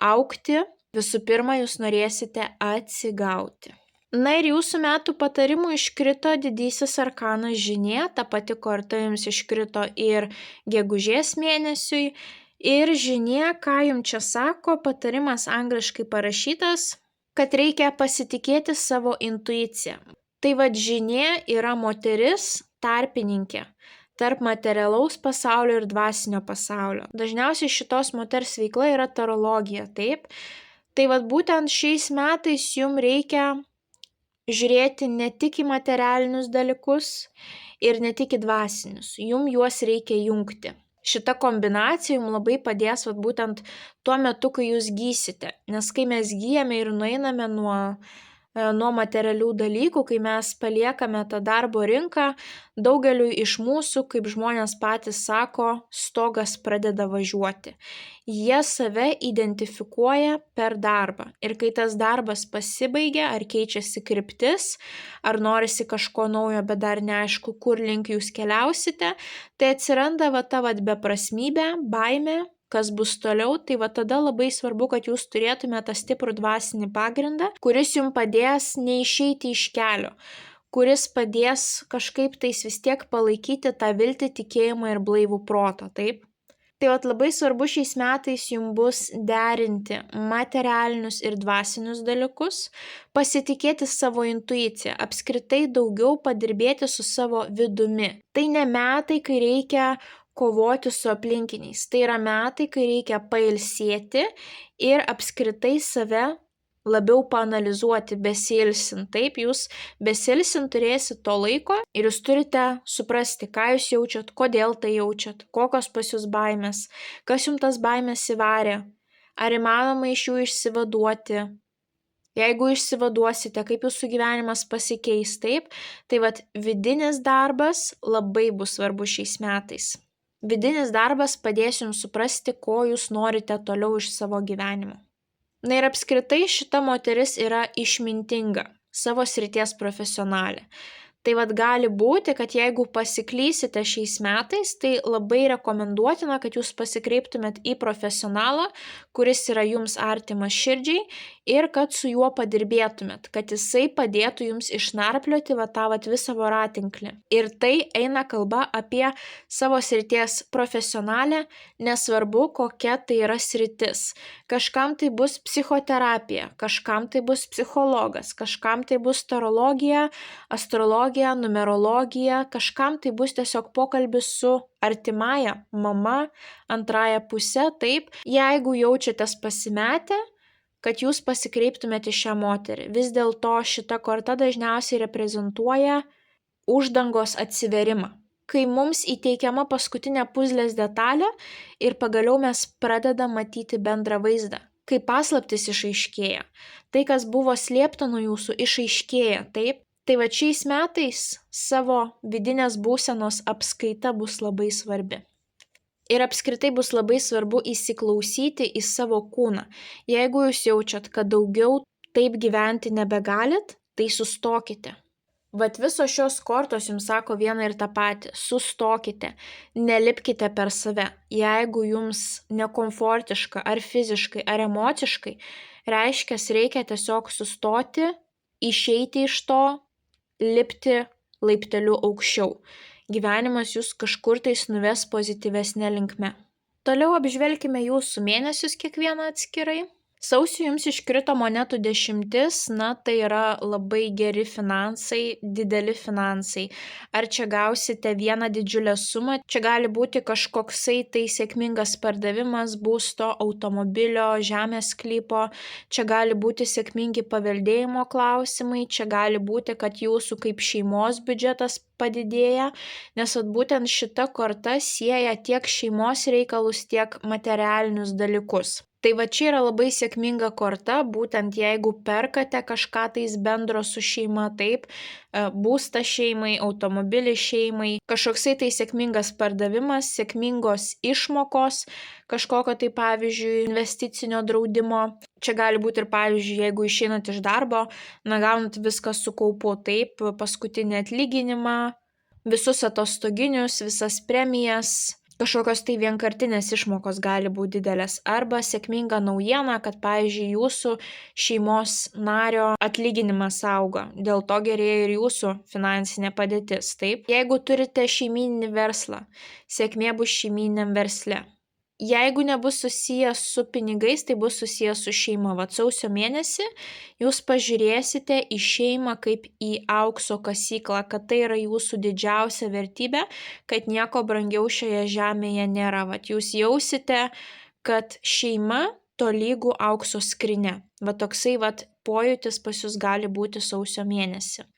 augti, visų pirma, jūs norėsite atsigauti. Na ir jūsų metų patarimų iškrito didysis arkanas žinė, ta pati korta jums iškrito ir gegužės mėnesiui. Ir žinė, ką jums čia sako, patarimas angliškai parašytas, kad reikia pasitikėti savo intuiciją. Tai žinė yra moteris tarpininkė tarp materialaus pasaulio ir dvasinio pasaulio. Dažniausiai šitos moters veikla yra tarologija, taip? Tai būtent šiais metais jums reikia žiūrėti ne tik į materialinius dalykus, ir ne tik į dvasinius, juos reikia jungti. Šita kombinacija jums labai padės būtent tuo metu, kai jūs gysite, nes kai mes gyjame ir nueiname nuo materialių dalykų, kai mes paliekame tą darbo rinką, daugeliu iš mūsų, kaip žmonės patys sako, stogas pradeda važiuoti. Jie save identifikuoja per darbą ir kai tas darbas pasibaigia, ar keičiasi kryptis, ar norisi kažko naujo, bet dar neaišku, kur link jūs keliausite, tai atsiranda ta beprasmybė, baimė, kas bus toliau, tai tada labai svarbu, kad jūs turėtumėte tą stiprų dvasinį pagrindą, kuris jums padės neišeiti iš kelio, kuris padės kažkaip tais vis tiek palaikyti tą viltį, tikėjimą ir blaivų protą, taip? Tai labai svarbu šiais metais jums bus derinti materialinius ir dvasinius dalykus, pasitikėti savo intuiciją, apskritai daugiau padirbėti su savo vidumi. Tai ne metai, kai reikia kovoti su aplinkiniais. Tai yra metai, kai reikia pailsėti ir apskritai save labiau paanalizuoti, besilsint. Taip, jūs besilsint turėsit to laiko ir jūs turite suprasti, ką jūs jaučiat, kodėl tai jaučiat, kokios pas jūs baimės, kas jums tas baimės įvarė, ar įmanoma iš jų išsivaduoti. Jeigu išsivaduosite, kaip jūsų gyvenimas pasikeis, taip, tai vidinis darbas labai bus svarbu šiais metais. Vidinis darbas padės jums suprasti, ko jūs norite toliau iš savo gyvenimo. Na ir apskritai šita moteris yra išmintinga, savo srities profesionalė. Tai gali būti, kad jeigu pasiklysite šiais metais, tai labai rekomenduotina, kad jūs pasikreiptumėt į profesionalą, kuris yra jums artimas širdžiai ir kad su juo padirbėtumėt, kad jisai padėtų jums išnarplioti tą visą voratinklį. Ir tai eina kalba apie savo srities profesionalę, nesvarbu, kokia tai yra sritis. Kažkam tai bus psichoterapija, kažkam tai bus psichologas, kažkam tai bus tarologija, astrologija, numerologija, kažkam tai bus tiesiog pokalbis su artimąja mama, antrąja puse, taip, jeigu jaučiatės pasimetę, kad jūs pasikreiptumėte į šią moterį. Vis dėlto šita korta dažniausiai reprezentuoja uždangos atsiverimą. Kai mums įteikiama paskutinė puzlės detalė ir pagaliau mes pradedam matyti bendrą vaizdą. Kai paslaptis išaiškėja, tai kas buvo slėpta nuo jūsų išaiškėja, taip? Tai šiais metais savo vidinės būsenos apskaita bus labai svarbi. Ir apskritai bus labai svarbu įsiklausyti į savo kūną. Jeigu jūs jaučiat, kad daugiau taip gyventi nebegalit, tai sustokite. Visos šios kortos jums sako vieną ir tą patį. Sustokite, nelipkite per save. Jeigu jums nekomfortiška ar fiziškai, ar emociškai, reiškia, reikia tiesiog sustoti, išeiti iš to, lipti laipteliu aukščiau. Gyvenimas jūs kažkur tais nuves pozityvesnė linkme. Toliau apžvelkime jūsų mėnesius kiekvieną atskirai. Sausį jums iškrito monetų 10, tai yra labai geri finansai, dideli finansai. Ar čia gausite vieną didžiulę sumą? Čia gali būti kažkoksai tai sėkmingas pardavimas būsto, automobilio, žemės sklypo. Čia gali būti sėkmingi paveldėjimo klausimai. Čia gali būti, kad jūsų kaip šeimos biudžetas padidėja, nes būtent šita korta sieja tiek šeimos reikalus, tiek materialinius dalykus. Tai čia yra labai sėkminga korta, būtent jeigu perkate kažką tais bendro su šeima, taip, būstą šeimai, automobilį šeimai, kažkoksai tai sėkmingas pardavimas, sėkmingos išmokos, kažkokio tai pavyzdžiui investicinio draudimo. Čia gali būti ir pavyzdžiui, jeigu išeinat iš darbo, gaunat viską su kaupu, taip, paskutinį atlyginimą, visus atostoginius, visas premijas. Kažkokios tai vienkartinės išmokos gali būti didelės arba sėkminga naujiena, kad pavyzdžiui jūsų šeimos nario atlyginimas auga, dėl to gerėja ir jūsų finansinė padėtis, taip? Jeigu turite šeimyninį verslą, sėkmė bus šeimyniniam versle. Jeigu nebus susijęs su pinigais, tai bus susijęs su šeima. Sausio mėnesį jūs pažiūrėsite į šeimą kaip į aukso kasyklą, kad tai yra jūsų didžiausia vertybė, kad nieko brangiau šioje žemėje nėra. Jūs jausite, kad šeima tolygų aukso skrinė. Toksai pojūtis pas jūs gali būti sausio mėnesį.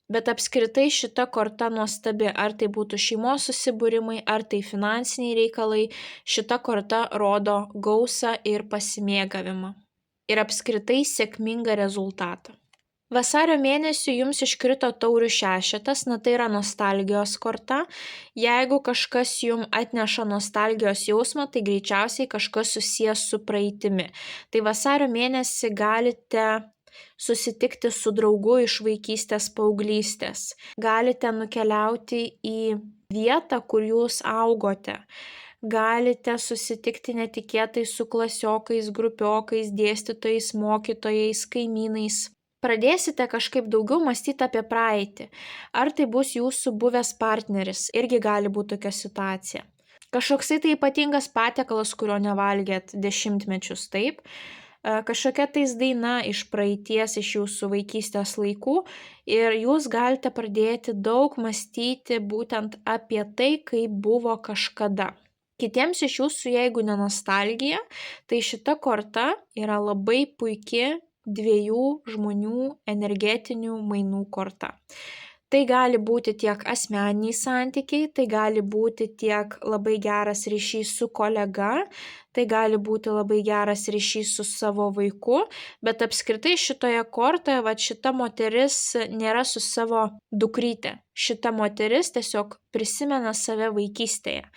Bet apskritai šita korta nuostabi, ar tai būtų šeimos susibūrimai, ar tai finansiniai reikalai, šita korta rodo gausą ir pasimėgavimą. Ir apskritai sėkmingą rezultatą. Vasario mėnesį jums iškrito taurių šešetas, tai yra nostalgijos korta. Jeigu kažkas jums atneša nostalgijos jausmą, tai greičiausiai kažkas susijęs su praeitimi. Tai vasario mėnesį galite susitikti su draugu iš vaikystės, paauglystės. Galite nukeliauti į vietą, kur jūs augote. Galite susitikti netikėtai su klasiokais, grupiokais, dėstytojais, mokytojais, kaimynais. Pradėsite kažkaip daugiau mąstyti apie praeitį. Ar tai bus jūsų buvęs partneris, irgi gali būti tokia situacija. Kažkoksai tai ypatingas patiekalas, kurio nevalgėt dešimtmečius, taip. Kažkokia tais daina iš praeities, iš jūsų vaikystės laikų ir jūs galite pradėti daug mąstyti būtent apie tai, kaip buvo kažkada. Kitiems iš jūsų, jeigu ne nostalgija, tai šita korta yra labai puikia dviejų žmonių energetinių mainų korta. Tai gali būti tiek asmeniniai santykiai, tai gali būti tiek labai geras ryšys su kolega, tai gali būti labai geras ryšys su savo vaiku, bet apskritai šitoje kortoje, šita moteris nėra su savo dukryte. Šita moteris tiesiog prisimena save vaikystėje.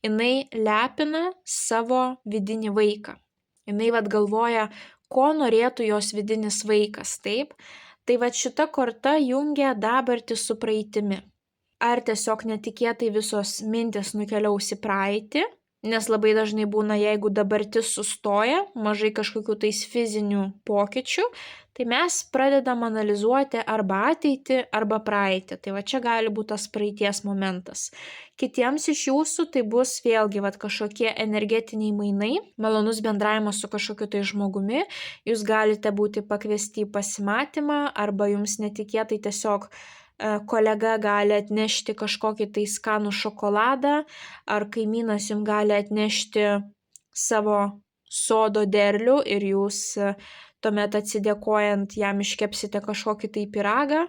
Jinai lepina savo vidinį vaiką. Jinai galvoja, ko norėtų jos vidinis vaikas, taip? Tai šita korta jungia dabartį su praeitimi. Ar tiesiog netikėtai visos mintis nukeliaus į praeitį, nes labai dažnai būna, jeigu dabartis sustoja, mažai kažkokių tais fizinių pokyčių, tai mes pradedam analizuoti arba ateitį, arba praeitį. Tai čia gali būti tas praeities momentas. Kitiems iš jūsų tai bus vėlgi kažkokie energetiniai mainai, malonus bendravimas su kažkokiu tai žmogumi, jūs galite būti pakviesti į pasimatymą, arba jums netikėtai tiesiog kolega gali atnešti kažkokį tai skanų šokoladą, ar kaimynas jums gali atnešti savo sodo derlių ir jūs tuomet atsidėkojant jam iškepsite kažkokį tai pyragą.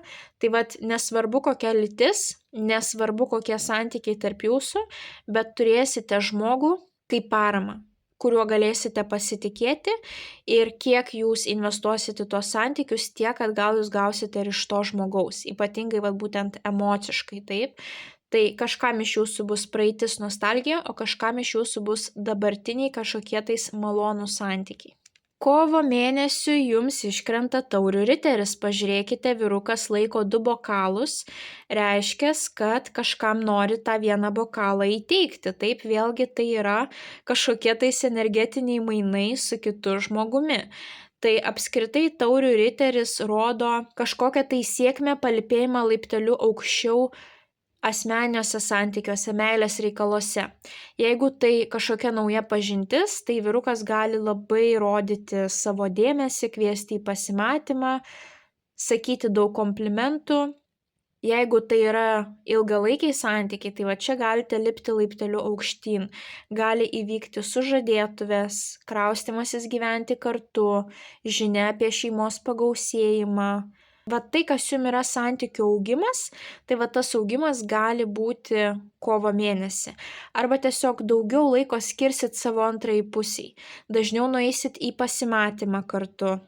Tai nesvarbu kokia lytis, nesvarbu kokie santykiai tarp jūsų, bet turėsite žmogų kaip paramą, kuriuo galėsite pasitikėti ir kiek jūs investuosite tuos santykius, tiek atgal jūs gausite ir iš to žmogaus, ypatingai būtent emociškai, taip. Tai kažkam iš jūsų bus praeitis nostalgija, o kažkam iš jūsų bus dabartiniai kažkokie tais malonūs santykiai. Kovo mėnesiui jums iškrenta taurių riteris. Pažiūrėkite, vyrukas laiko 2 bokalus, reiškia, kad kažkam nori tą vieną bokalą įteikti. Taip, vėlgi tai yra kažkokie tais energetiniai mainai su kitu žmogumi. Tai apskritai taurių riteris rodo kažkokią tai sėkmę, palipėjimą laipteliu aukščiau asmeniniuose santykiuose, meilės reikaluose. Jeigu tai kažkokia nauja pažintis, tai vyrukas gali labai rodyti savo dėmesį, kviesti į pasimatymą, sakyti daug komplimentų. Jeigu tai yra ilgalaikiai santykiai, tai čia galite lipti laipteliu aukštyn. Gali įvykti sužadėtuvės, kraustymasis gyventi kartu, žinia apie šeimos pagausėjimą. Tai, kas jums yra santykių augimas, tai tas augimas gali būti kovo mėnesį. Arba tiesiog daugiau laiko skirsit savo antrai pusiai. Dažniau nueisit į pasimatymą kartu.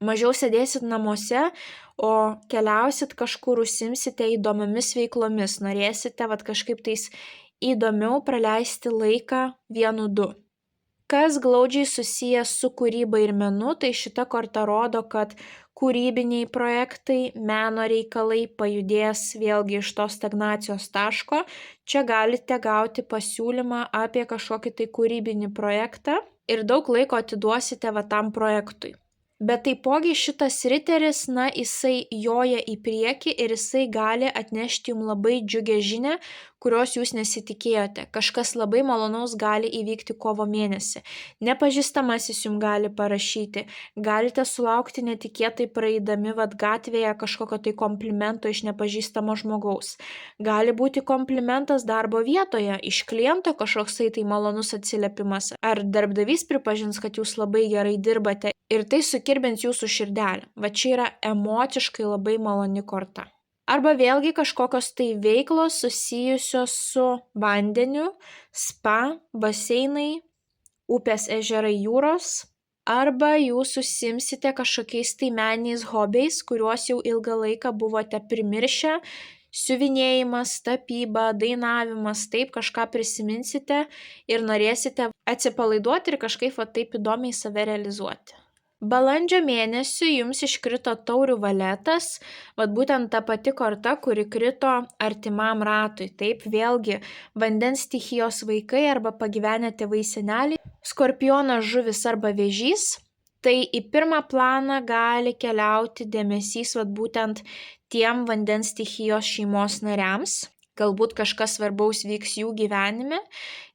Mažiau sėdėsit namuose, o keliausit kažkur, užsimsite įdomiomis veiklomis. Norėsite kažkaip tais įdomiau praleisti laiką 1-2. Kas glaudžiai susijęs su kūryba ir menu, tai šita korta rodo, kad kūrybiniai projektai, meno reikalai pajudės vėlgi iš to stagnacijos taško. Čia galite gauti pasiūlymą apie kažkokį tai kūrybinį projektą ir daug laiko atiduosite tam projektui. Bet taipogi šitas riteris, jisai joja į priekį ir jisai gali atnešti jums labai džiugę žinią, kurios jūs nesitikėjote. Kažkas labai malonaus gali įvykti kovo mėnesį. Nepažįstamasis jums gali parašyti. Galite sulaukti netikėtai praeidami gatvėje kažkokio tai komplimento iš nepažįstamo žmogaus. Gali būti komplimentas darbo vietoje, iš kliento kažkoksai tai malonus atsiliepimas. Ar darbdavys pripažins, kad jūs labai gerai dirbate ir tai sukirbins jūsų širdelę. Čia yra emociškai labai maloni korta. Arba vėlgi kažkokios tai veiklos susijusios su vandeniu, spa, baseinai, upės, ežerai, jūros. Arba jūs užsiimsite kažkokiais tai meniniais hobiais, kuriuos jau ilgą laiką buvote primiršę. Siuvinėjimas, tapyba, dainavimas, taip kažką prisiminsite ir norėsite atsipalaiduoti ir kažkaip taip įdomiai save realizuoti. Balandžio mėnesį jums iškrito taurių valetas, būtent ta pati korta, kuri krito artimam ratui. Taip, vėlgi, vandens stichijos vaikai arba pagyvenę tėvai seneliai, skorpionas, žuvis arba vėžys. Tai į pirmą planą gali keliauti dėmesys būtent tiem vandens stichijos šeimos nariams. Galbūt kažkas svarbaus vyks jų gyvenime.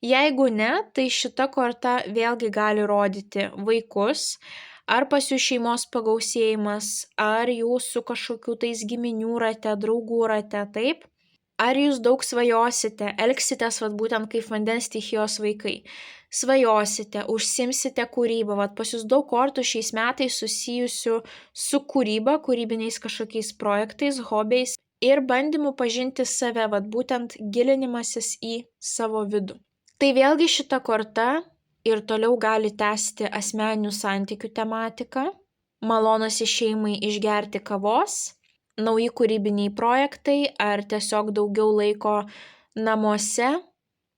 Jeigu ne, tai šita korta vėlgi gali rodyti vaikus, ar pas jų šeimos pagausėjimas, ar jūsų kažkokių tais giminių rate, draugų rate, taip? Ar jūs daug svajosite, elgsitės būtent kaip vandens stichijos vaikai. Svajosite, užsimsite kūrybą, pas jūs daug kortų šiais metais susijusių su kūryba, kūrybiniais kažkokiais projektais, hobiais ir bandymu pažinti save, būtent gilinimasis į savo vidų. Tai vėlgi šita korta ir toliau gali tęsti asmeninių santykių tematiką, malonusi šeimai išgerti kavos, nauji kūrybiniai projektai ar tiesiog daugiau laiko namuose,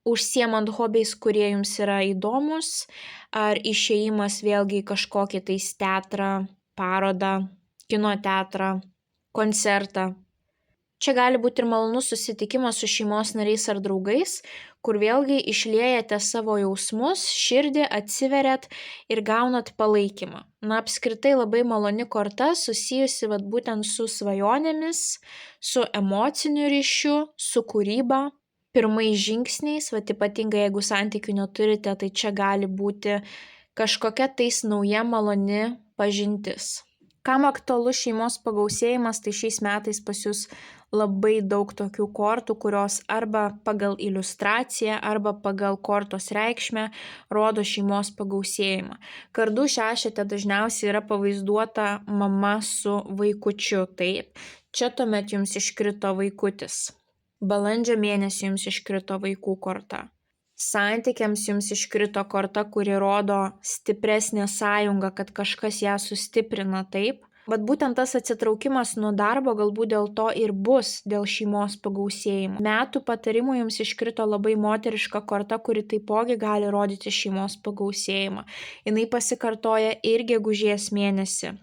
užsiemant hobiais, kurie jums yra įdomus, ar išėjimas vėlgi į kažkokį tais teatrą, parodą, kino teatrą, koncertą. Čia gali būti ir malonus susitikimas su šeimos nariais ar draugais, kur vėlgi išliejate savo jausmus, širdį, atsiveriat ir gaunat palaikymą. Apskritai labai maloni korta susijusi būtent su svajonėmis, su emociniu ryšiu, su kūryba, pirmais žingsniais, ypatingai jeigu santykių neturite, tai čia gali būti kažkokia tais nauja maloni pažintis. Kam aktualus šeimos pagausėjimas, tai šiais metais pas jūs labai daug tokių kortų, kurios arba pagal iliustraciją, arba pagal kortos reikšmę rodo šeimos pagausėjimą. Kardų šešete dažniausiai yra pavaizduota mama su vaikučiu, taip. Čia tuomet jums iškrito vaikutis. Balandžio mėnesį jums iškrito vaikų korta. Santykiams jums iškrito korta, kuri rodo stipresnę sąjungą, kad kažkas ją sustiprina, taip. Būtent tas atsitraukimas nuo darbo galbūt dėl to ir bus dėl šeimos pagausėjimo. Metų patarimų jums iškrito labai moteriška korta, kuri taipogi gali rodyti šeimos pagausėjimą. Jinai pasikartoja ir gegužės mėnesį.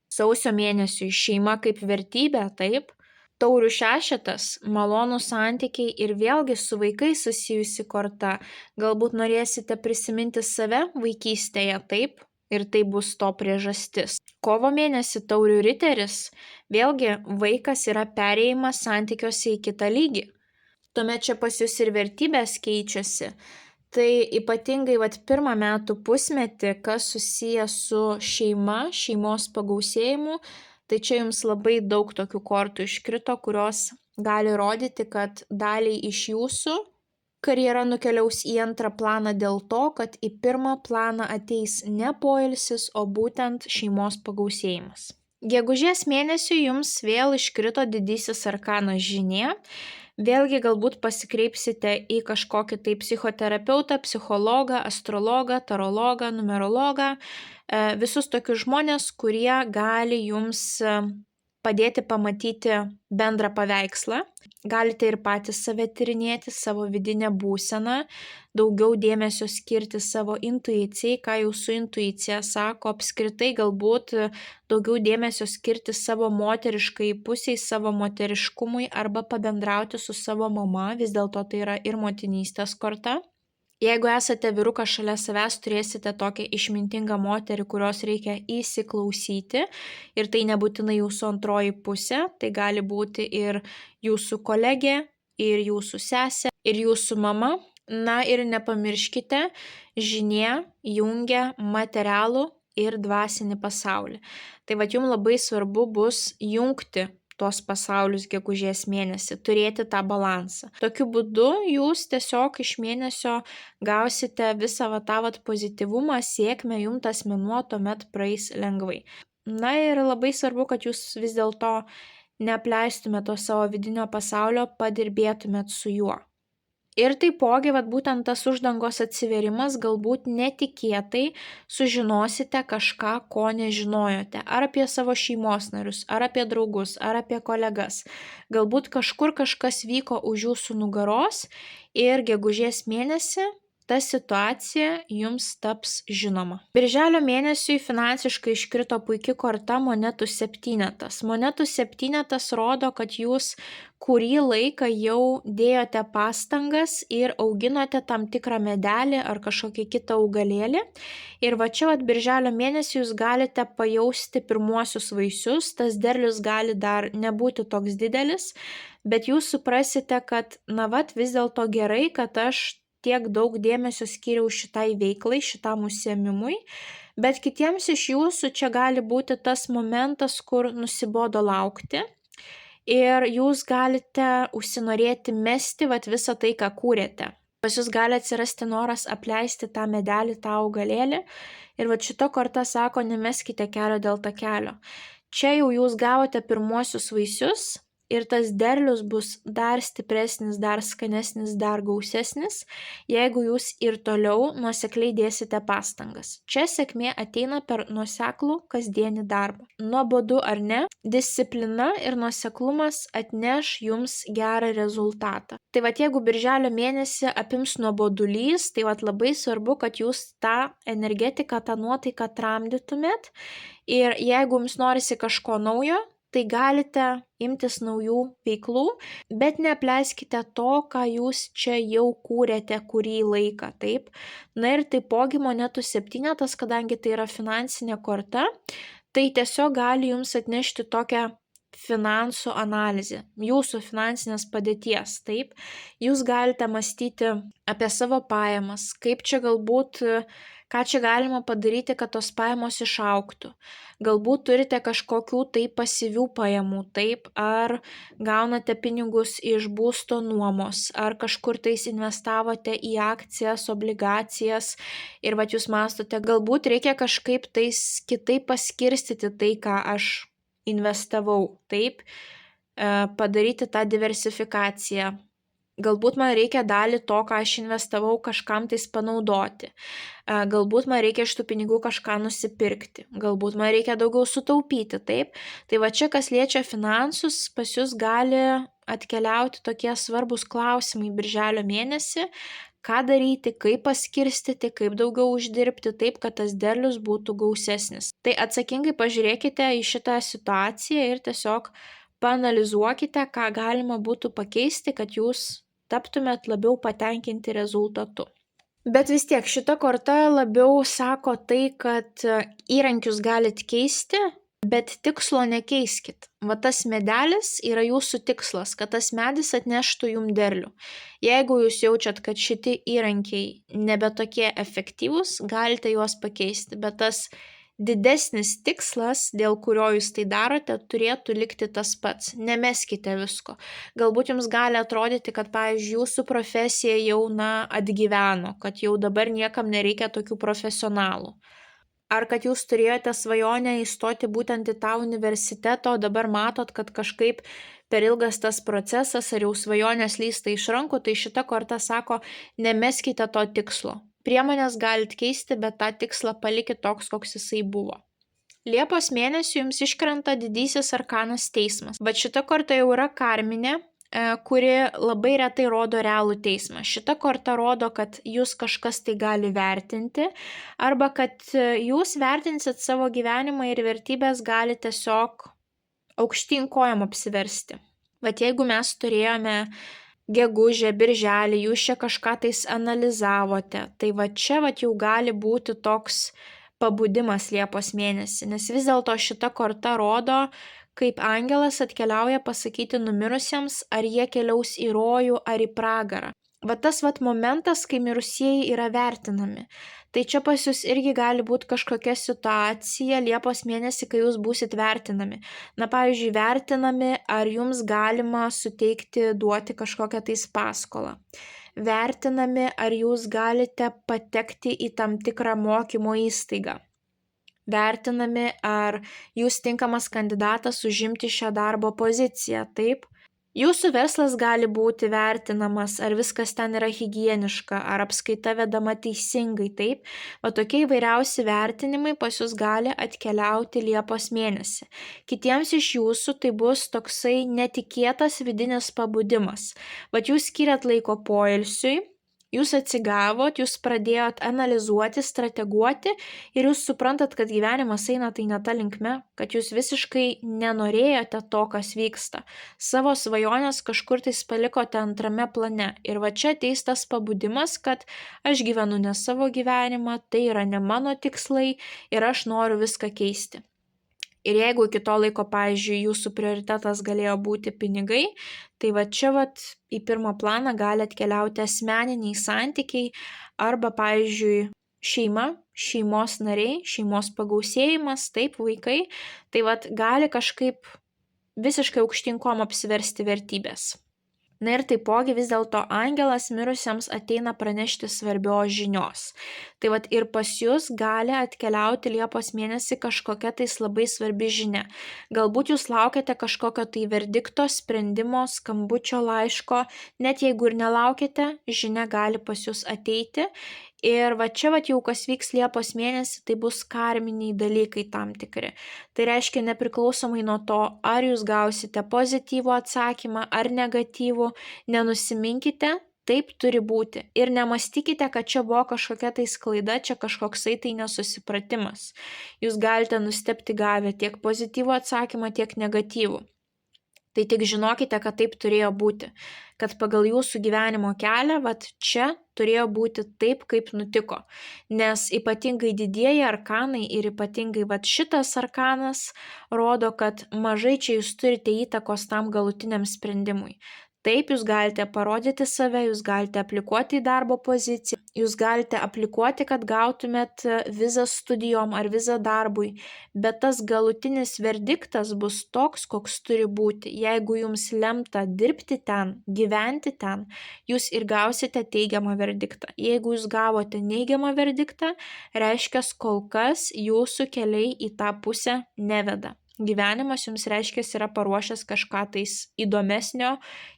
Sausio mėnesiui šeima kaip vertybė, taip. Taurių šešetas, malonūs santykiai ir vėlgi su vaikais susijusi korta. Galbūt norėsite prisiminti save vaikystėje, taip, ir tai bus to priežastis. Kovo mėnesį taurių riteris, vėlgi vaikas yra perėjimas santykiuose į kitą lygį. Tuomet čia pas jūs ir vertybės keičiasi. Tai ypatingai pirmą metų pusmetį, kas susiję su šeima, šeimos pagausėjimu, tai čia jums labai daug tokių kortų iškrito, kurios gali rodyti, kad daliai iš jūsų karjera nukeliaus į antrą planą dėl to, kad į pirmą planą ateis ne poilsis, o būtent šeimos pagausėjimas. Gegužės mėnesį jums vėl iškrito didysis arkanas žynė. Vėlgi galbūt pasikreipsite į kažkokį tai psichoterapeutą, psichologą, astrologą, tarologą, numerologą, visus tokius žmonės, kurie gali jums padėti pamatyti bendrą paveikslą. Galite ir patys save tyrinėti, savo vidinę būseną, daugiau dėmesio skirti savo intuicijai, ką jūsų intuicija sako, apskritai galbūt daugiau dėmesio skirti savo moteriškai pusiai, savo moteriškumui arba pabendrauti su savo mama, vis dėlto tai yra ir motinystės korta. Jeigu esate vyrukas šalia savęs, turėsite tokią išmintingą moterį, kurios reikia įsiklausyti ir tai nebūtinai jūsų antroji pusė, tai gali būti ir jūsų kolegė, ir jūsų sesė, ir jūsų mama. Na ir nepamirškite, žynė jungia materialų ir dvasinį pasaulį. Tai jums labai svarbu bus jungti tuos pasaulius gegužės mėnesį, turėti tą balansą. Tokiu būdu jūs tiesiog iš mėnesio gausite visą tą pozityvumą, sėkmę, jums tas mėnuo tuomet praeis lengvai. Na ir labai svarbu, kad jūs vis dėlto neapleistumėt to savo vidinio pasaulio, padirbėtumėt su juo. Ir taipogi, būtent tas uždangos atsiverimas, galbūt netikėtai sužinosite kažką, ko nežinojote. Ar apie savo šeimos narius, ar apie draugus, ar apie kolegas. Galbūt kažkur kažkas vyko už jūsų nugaros ir gegužės mėnesį ta situacija jums taps žinoma. Birželio mėnesiui finansiškai iškrito puikia korta monetų septynetas. Monetų septynetas rodo, kad jūs kurį laiką jau dėjote pastangas ir auginote tam tikrą medelį ar kažkokį kitą augalėlį. Ir čia birželio mėnesį jūs galite pajausti pirmuosius vaisius, tas derlius gali dar nebūti toks didelis, bet jūs suprasite, kad vis dėlto gerai, kad aš tiek daug dėmesio skiriau šitai veiklai, šitam užsiėmimui, bet kitiems iš jūsų čia gali būti tas momentas, kur nusibodo laukti ir jūs galite užsinorėti mesti visą tai, ką kūrėte. Pas jūs gali atsirasti noras apleisti tą medelį, tą augalėlį ir šita korta sako, nemeskite kelio dėl takelio. Čia jau jūs gavote pirmuosius vaisius, ir tas derlius bus dar stipresnis, dar skanesnis, dar gausesnis, jeigu jūs ir toliau nuosekliai dėsite pastangas. Čia sėkmė ateina per nuoseklų kasdienį darbą. Nuobodu ar ne, disciplina ir nuoseklumas atneš jums gerą rezultatą. Tai jeigu birželio mėnesį apims nuobodulys, tai labai svarbu, kad jūs tą energetiką, tą nuotaiką tramdytumėt ir jeigu jums norisi kažko naujo, tai galite imtis naujų veiklų, bet neapleiskite to, ką jūs čia jau kūrėte kurį laiką, taip. Na ir taipogi monetų septynetas, kadangi tai yra finansinė korta, tai tiesiog gali jums atnešti tokią finansų analizę, jūsų finansinės padėties, taip. Jūs galite mąstyti apie savo pajamas, kaip čia galbūt, ką čia galima padaryti, kad tos pajamos išaugtų. Galbūt turite kažkokių tai pasyvių pajamų, taip, ar gaunate pinigus iš būsto nuomos, ar kažkur tais investavote į akcijas, obligacijas ir jūs mąstote, galbūt reikia kažkaip tais kitaip paskirstyti tai, ką aš investavau, taip, padaryti tą diversifikaciją. Galbūt man reikia dalį to, ką aš investavau, kažkam tais panaudoti. Galbūt man reikia iš tų pinigų kažką nusipirkti. Galbūt man reikia daugiau sutaupyti, taip. Tai čia, kas liečia finansus, pas jūs gali atkeliauti tokie svarbus klausimai birželio mėnesį, ką daryti, kaip paskirstyti, kaip daugiau uždirbti, taip, kad tas derlius būtų gausesnis. Tai atsakingai pažiūrėkite į šitą situaciją ir tiesiog paanalizuokite, ką galima būtų pakeisti, kad jūs taptumėt labiau patenkinti rezultatu. Bet vis tiek šita korta labiau sako tai, kad įrankius galit keisti, bet tikslo nekeiskit. Tas medelis yra jūsų tikslas, kad tas medis atneštų jum derlių. Jeigu jūs jaučiat, kad šitie įrankiai nebe tokie efektyvūs, galite juos pakeisti, bet tas didesnis tikslas, dėl kurio jūs tai darote, turėtų likti tas pats. Nemeskite visko. Galbūt jums gali atrodyti, kad, pavyzdžiui, jūsų profesija jau atgyveno, kad jau dabar niekam nereikia tokių profesionalų. Ar kad jūs turėjote svajonę įstoti būtent į tą universitetą, o dabar matot, kad kažkaip per ilgas tas procesas, ar jau svajonės lysta iš rankų, tai šita korta sako, nemeskite to tikslo. Priemonės galit keisti, bet tą tikslą palikit toks, koks jisai buvo. Liepos mėnesį jums iškrenta didysis arkanas teismas. Bet šita korta jau yra karminė, kuri labai retai rodo realų teismą. Šita korta rodo, kad jūs kažkas tai gali vertinti, arba kad jūs vertinsit savo gyvenimą ir vertybės gali tiesiog aukštyn kojom apsiversti. Jeigu mes turėjome gegužę, birželį, jūs čia kažką tais analizavote, tai čia jau gali būti toks pabudimas Liepos mėnesį, nes vis dėlto šita korta rodo, kaip angelas atkeliauja pasakyti numirusiems, ar jie keliaus į rojų ar į pragarą. Tas momentas, kai mirusieji yra vertinami. Tai čia pas jūs irgi gali būti kažkokia situacija Liepos mėnesį, kai jūs būsit vertinami. Pavyzdžiui, vertinami, ar jums galima suteikti, duoti kažkokią tais paskolą. Vertinami, ar jūs galite patekti į tam tikrą mokymo įstaigą. vertinami, ar jūs tinkamas kandidatas užimti šią darbo poziciją, taip? Jūsų verslas gali būti vertinamas, ar viskas ten yra higieniška, ar apskaita vedama teisingai, taip? O tokie įvairiausi vertinimai pas jūs gali atkeliauti Liepos mėnesį. Kitiems iš jūsų tai bus toksai netikėtas vidinis pabudimas. Vat jūs skiriat laiko poilsiui, jūs atsigavot, jūs pradėjot analizuoti, strateguoti ir jūs suprantat, kad gyvenimas eina tai ne ta linkme, kad jūs visiškai nenorėjote to, kas vyksta. Savo svajonės kažkur tais palikote antrame plane. Ir va čia ateis tas pabudimas, kad aš gyvenu ne savo gyvenimą, tai yra ne mano tikslai ir aš noriu viską keisti. Ir jeigu iki to laiko, pavyzdžiui, jūsų prioritetas galėjo būti pinigai, tai va čia į pirmą planą gali atkeliauti asmeniniai santykiai arba, pavyzdžiui, šeima, šeimos nariai, šeimos pagausėjimas, taip, vaikai, tai gali kažkaip visiškai aukštinkom apsiversti vertybės. Na ir taipogi vis dėlto angelas mirusiems ateina pranešti svarbios žinios. Tai ir pas jūs gali atkeliauti Liepos mėnesį kažkokia tais labai svarbi žinia. Galbūt jūs laukiate kažkokio tai verdikto, sprendimo, skambučio, laiško, net jeigu ir nelaukite, žinia gali pas jūs ateiti. Ir va čia jau kas vyks Liepos mėnesį, tai bus karminiai dalykai tam tikri. Tai reiškia nepriklausomai nuo to, ar jūs gausite pozityvų atsakymą ar negatyvų, nenusiminkite, taip turi būti. Ir nemastykite, kad čia buvo kažkokia tai klaida, čia kažkoksai tai nesusipratimas. Jūs galite nustebti gavę tiek pozityvų atsakymą, tiek negatyvų. Tai tik žinokite, kad taip turėjo būti, kad pagal jūsų gyvenimo kelią, čia turėjo būti taip, kaip nutiko. Nes ypatingai didieji arkanai ir ypatingai šitas arkanas rodo, kad mažai čia jūs turite įtakos tam galutiniam sprendimui. Taip, jūs galite parodyti save, jūs galite aplikuoti į darbo poziciją, jūs galite aplikuoti, kad gautumėt vizą studijom ar vizą darbui, bet tas galutinis verdiktas bus toks, koks turi būti. Jeigu jums lemta dirbti ten, gyventi ten, jūs ir gausite teigiamą verdiktą. Jeigu jūs gavote neigiamą verdiktą, reiškia, kol kas jūsų keliai į tą pusę neveda. Gyvenimas jums reiškia yra paruošęs kažką tais įdomesnio,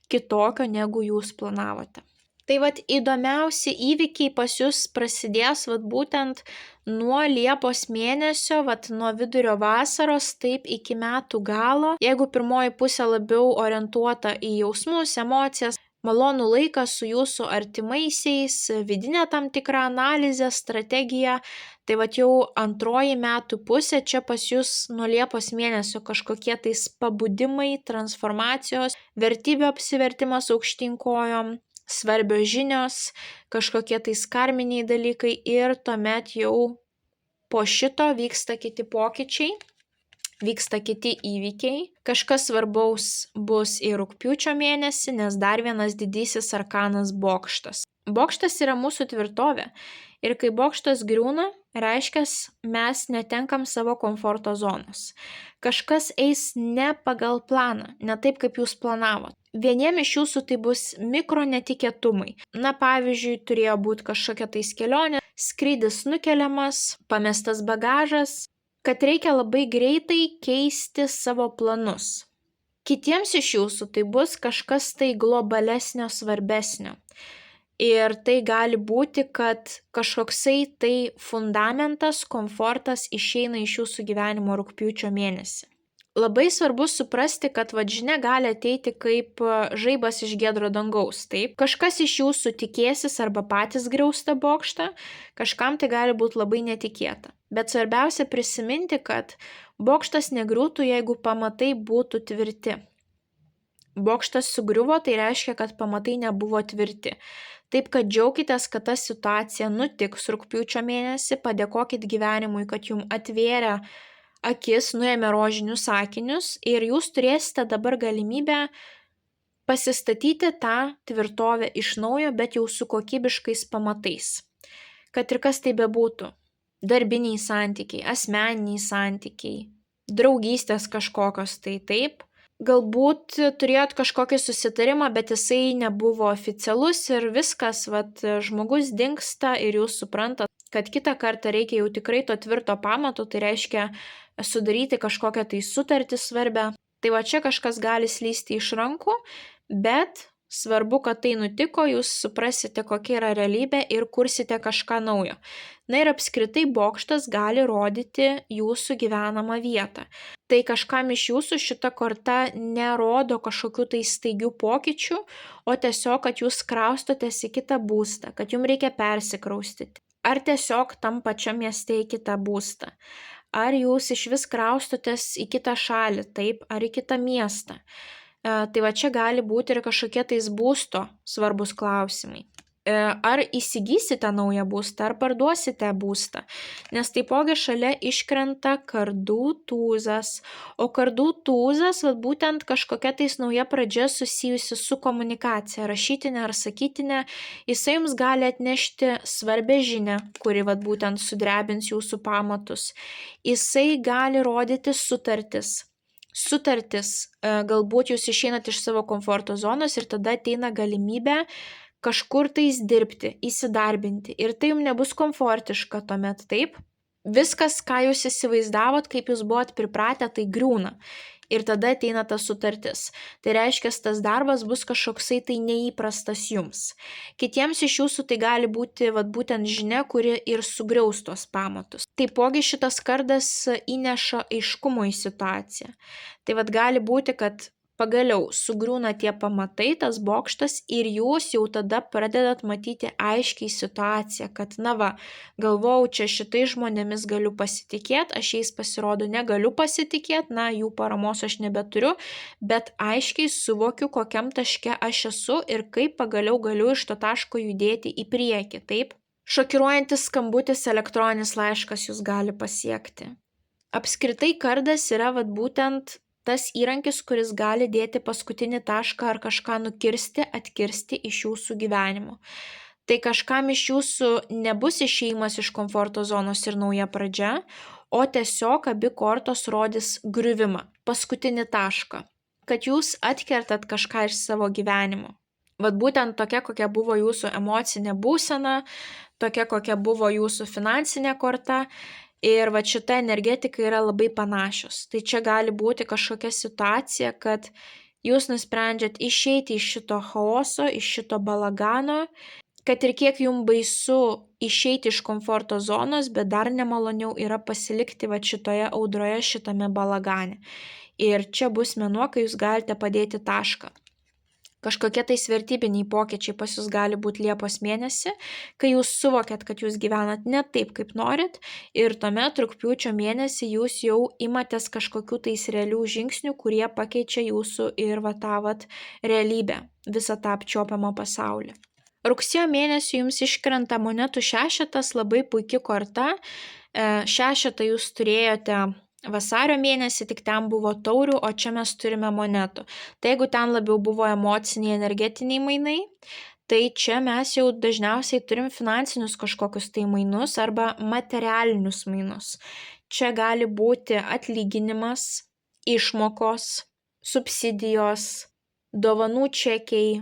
kitokio, negu jūs planavote. Tai įdomiausi įvykiai pas jūs prasidės būtent nuo Liepos mėnesio, nuo vidurio vasaros, taip iki metų galo. Jeigu pirmoji pusė labiau orientuota į jausmus, emocijas, malonų laiką su jūsų artimaisiais, vidinę tam tikrą analizę, strategiją, tai jau antroji metų pusė, čia pas jūs nuo Liepos mėnesio kažkokie tais pabudimai, transformacijos, vertybių apsivertimas aukštyn kojom, svarbios žinios, kažkokie tais karminiai dalykai ir tuomet jau po šito vyksta kiti pokyčiai. Vyksta kiti įvykiai, kažkas svarbaus bus į rugpjūčio mėnesį, nes dar vienas didysis arkanas bokštas. Bokštas yra mūsų tvirtovė ir kai bokštas griūna, reiškia, mes netenkam savo komforto zonos. Kažkas eis ne pagal planą, ne taip, kaip jūs planavot. Vieniem iš jūsų tai bus mikro netikėtumai. Na, pavyzdžiui, turėjo būti kažkokia tais kelionė, skrydis nukeliamas, pamestas bagažas, kad reikia labai greitai keisti savo planus. Kitiems iš jūsų tai bus kažkas tai globalesnio, svarbesnio. Ir tai gali būti, kad kažkoksai tai fundamentas, komfortas išeina iš jūsų gyvenimo rugpjūčio mėnesį. Labai svarbu suprasti, kad žinia gali ateiti kaip žaibas iš giedro dangaus. Taip, kažkas iš jūsų tikėsis arba patys griaus tą bokštą, kažkam tai gali būti labai netikėta. Bet svarbiausia prisiminti, kad bokštas negriūtų, jeigu pamatai būtų tvirti. Bokštas sugriuvo, tai reiškia, kad pamatai nebuvo tvirti. Taip, kad džiaukitės, kad ta situacija nutiks rugpjūčio mėnesį, padėkokit gyvenimui, kad jums atvėrė akis, nuėmė rožinius akinius ir jūs turėsite dabar galimybę pasistatyti tą tvirtovę iš naujo, bet jau su kokybiškais pamatais. Kad ir kas tai bebūtų. Darbiniai santykiai, asmeniniai santykiai, draugystės kažkokios tai taip. Galbūt turėjot kažkokį susitarimą, bet jisai nebuvo oficialus ir viskas, žmogus dingsta ir jūs suprantat, kad kitą kartą reikia jau tikrai to tvirto pamato, tai reiškia sudaryti kažkokią tai sutartį svarbę. Tai va čia kažkas gali slysti iš rankų, bet svarbu, kad tai nutiko, jūs suprasite, kokia yra realybė ir kursite kažką naujo. Na ir apskritai bokštas gali rodyti jūsų gyvenamą vietą. Tai kažkam iš jūsų šita korta nerodo kažkokių tai staigių pokyčių, o tiesiog, kad jūs kraustotės į kitą būstą, kad jums reikia persikraustyti. Ar tiesiog tam pačiam mieste į kitą būstą. Ar jūs iš vis kraustotės į kitą šalį, taip, ar į kitą miestą. Tai va čia gali būti ir kažkokie tais būsto svarbus klausimai. Ar įsigysite naują būstą, ar parduosite būstą, nes taipogi šalia iškrenta kardų tūzas, o kardų tūzas būtent kažkokia tais nauja pradžia susijusi su komunikacija, rašytinė ar sakytinė, jisai jums gali atnešti svarbę žinią, kuri būtent sudrebins jūsų pamatus, jisai gali rodyti sutartis, galbūt jūs išeinat iš savo komforto zonos ir tada ateina galimybė kažkur tais dirbti, įsidarbinti ir tai jums nebus komfortiška tuomet, taip? Viskas, ką jūs įsivaizdavot, kaip jūs buvot pripratę, tai griūna. Ir tada ateina ta sutartis. Tai reiškia, tas darbas bus kažkoksai tai neįprastas jums. Kitiems iš jūsų tai gali būti būtent žinia, kuri ir sugriaus tuos pamatus. Taipogi šitas kardas įneša aiškumo į situaciją. Tai gali būti, kad pagaliau sugriūna tie pamatai, tas bokštas ir jūs jau tada pradedat matyti aiškiai situaciją, kad galvojau, čia šitais žmonėmis galiu pasitikėti, aš jais pasirodo negaliu pasitikėti, jų paramos aš nebeturiu, bet aiškiai suvokiu, kokiam taške aš esu ir kaip pagaliau galiu iš to taško judėti į priekį, taip? Šokiruojantis skambutis, elektroninis laiškas jūs gali pasiekti. Apskritai kardas yra būtent tas įrankis, kuris gali dėti paskutinį tašką ar kažką nukirsti, atkirsti iš jūsų gyvenimo. Tai kažkam iš jūsų nebus išėjimas iš komforto zonos ir nauja pradžia, o tiesiog abi kortos rodys griuvimą, paskutinį tašką, kad jūs atkertat kažką iš savo gyvenimo. Būtent tokia, kokia buvo jūsų emocinė būsena, tokia, kokia buvo jūsų finansinė korta, ir šita energetika yra labai panašios. Tai čia gali būti kažkokia situacija, kad jūs nusprendžiat išeiti iš šito chaoso, iš šito balagano, kad ir kiek jums baisu išeiti iš komforto zonos, bet dar nemaloniau yra pasilikti šitoje audroje, šitame balagane. Ir čia bus mėnuo, kai jūs galite padėti tašką. Kažkokie tais vertybiniai pokyčiai pas jūs gali būti Liepos mėnesį, kai jūs suvokėt, kad jūs gyvenat ne taip, kaip norit, ir tuomet rugpjūčio mėnesį jūs jau imatės kažkokių tais realių žingsnių, kurie pakeičia jūsų ir tą realybę, visą tą apčiuopiamą pasaulį. Rugsėjo mėnesį jums iškrenta monetų šešetas, labai puiki korta. Šešetą jūs turėjote vasario mėnesį, tik ten buvo taurių, o čia mes turime monetų. Tai jeigu ten labiau buvo emociniai, energetiniai mainai, tai čia mes jau dažniausiai turim finansinius kažkokius tai mainus arba materialinius mainus. Čia gali būti atlyginimas, išmokos, subsidijos, dovanų čekiai,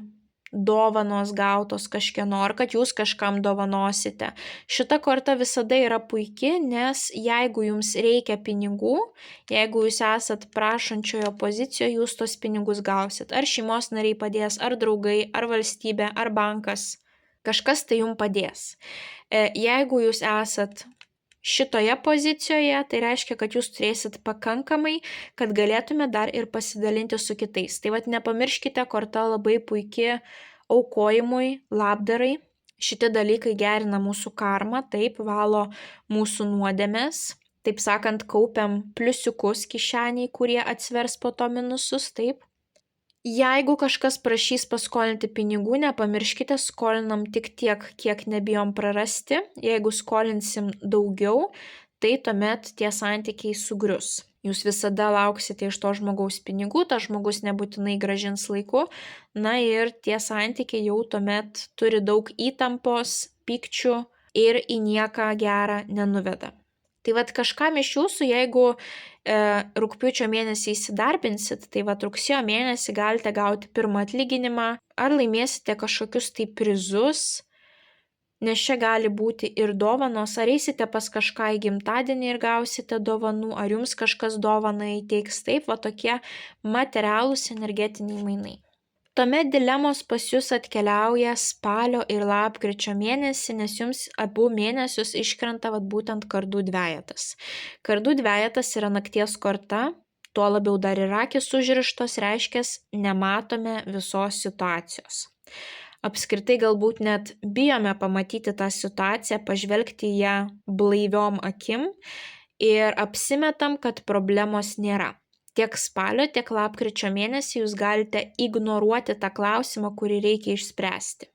dovanos gautos kažkieno, ar kad jūs kažkam dovanosite. Šita korta visada yra puiki, nes jeigu jums reikia pinigų, jeigu jūs esat prašančiojo pozicijoje, jūs tos pinigus gausit. Ar šeimos nariai padės, ar draugai, ar valstybė, ar bankas. Kažkas tai jums padės. Jeigu jūs esat šitoje pozicijoje, tai reiškia, kad jūs turėsit pakankamai, kad galėtume dar ir pasidalinti su kitais. Tai nepamirškite, korta labai puikiai aukojimui, labdarai. Šitie dalykai gerina mūsų karmą, taip valo mūsų nuodėmes, taip sakant, kaupiam pliusiukus kišeniai, kurie atsvers po to minusus, taip. Jeigu kažkas prašys paskolinti pinigų, nepamirškite, skolinam tik tiek, kiek nebijom prarasti. Jeigu skolinsim daugiau, tai tuomet tie santykiai sugrius. Jūs visada lauksite iš to žmogaus pinigų, tas žmogus nebūtinai grąžins laiku, ir tie santykiai jau tuomet turi daug įtampos, pykčių ir į nieką gerą nenuveda. Tai kažkam iš jūsų, jeigu rugpjūčio mėnesį įsidarbinsit, tai rugsėjo mėnesį galite gauti pirmą atlyginimą, ar laimėsite kažkokius tai prizus, nes čia gali būti ir dovanos, ar eisite pas kažką į gimtadienį ir gausite dovanų, ar jums kažkas dovaną įteiks, taip, va tokie materialūs energetiniai mainai. Tuomet dilemos pas jūs atkeliauja spalio ir lapkričio mėnesį, nes jums abu mėnesius iškrenta būtent kardų dvejetas. Kardų dvejetas yra nakties korta, tuo labiau dar ir akys užrištos, reiškia, nematome visos situacijos. Apskritai galbūt net bijome pamatyti tą situaciją, pažvelgti į ją blaiviom akim ir apsimetam, kad problemos nėra. Tiek spalio, tiek lapkričio mėnesį jūs galite ignoruoti tą klausimą, kurį reikia išspręsti.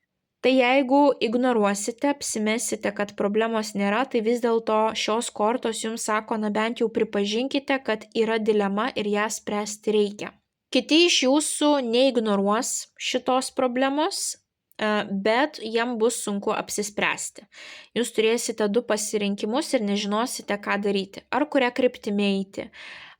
Tai jeigu ignoruosite, apsimesite, kad problemos nėra, tai vis dėlto šios kortos jums sako, na bent jau pripažinkite, kad yra dilema ir ją spręsti reikia. Kiti iš jūsų neignoruos šitos problemos, bet jam bus sunku apsispręsti. Jūs turėsite du pasirinkimus ir nežinosite, ką daryti. Ar kurią kryptimį eiti,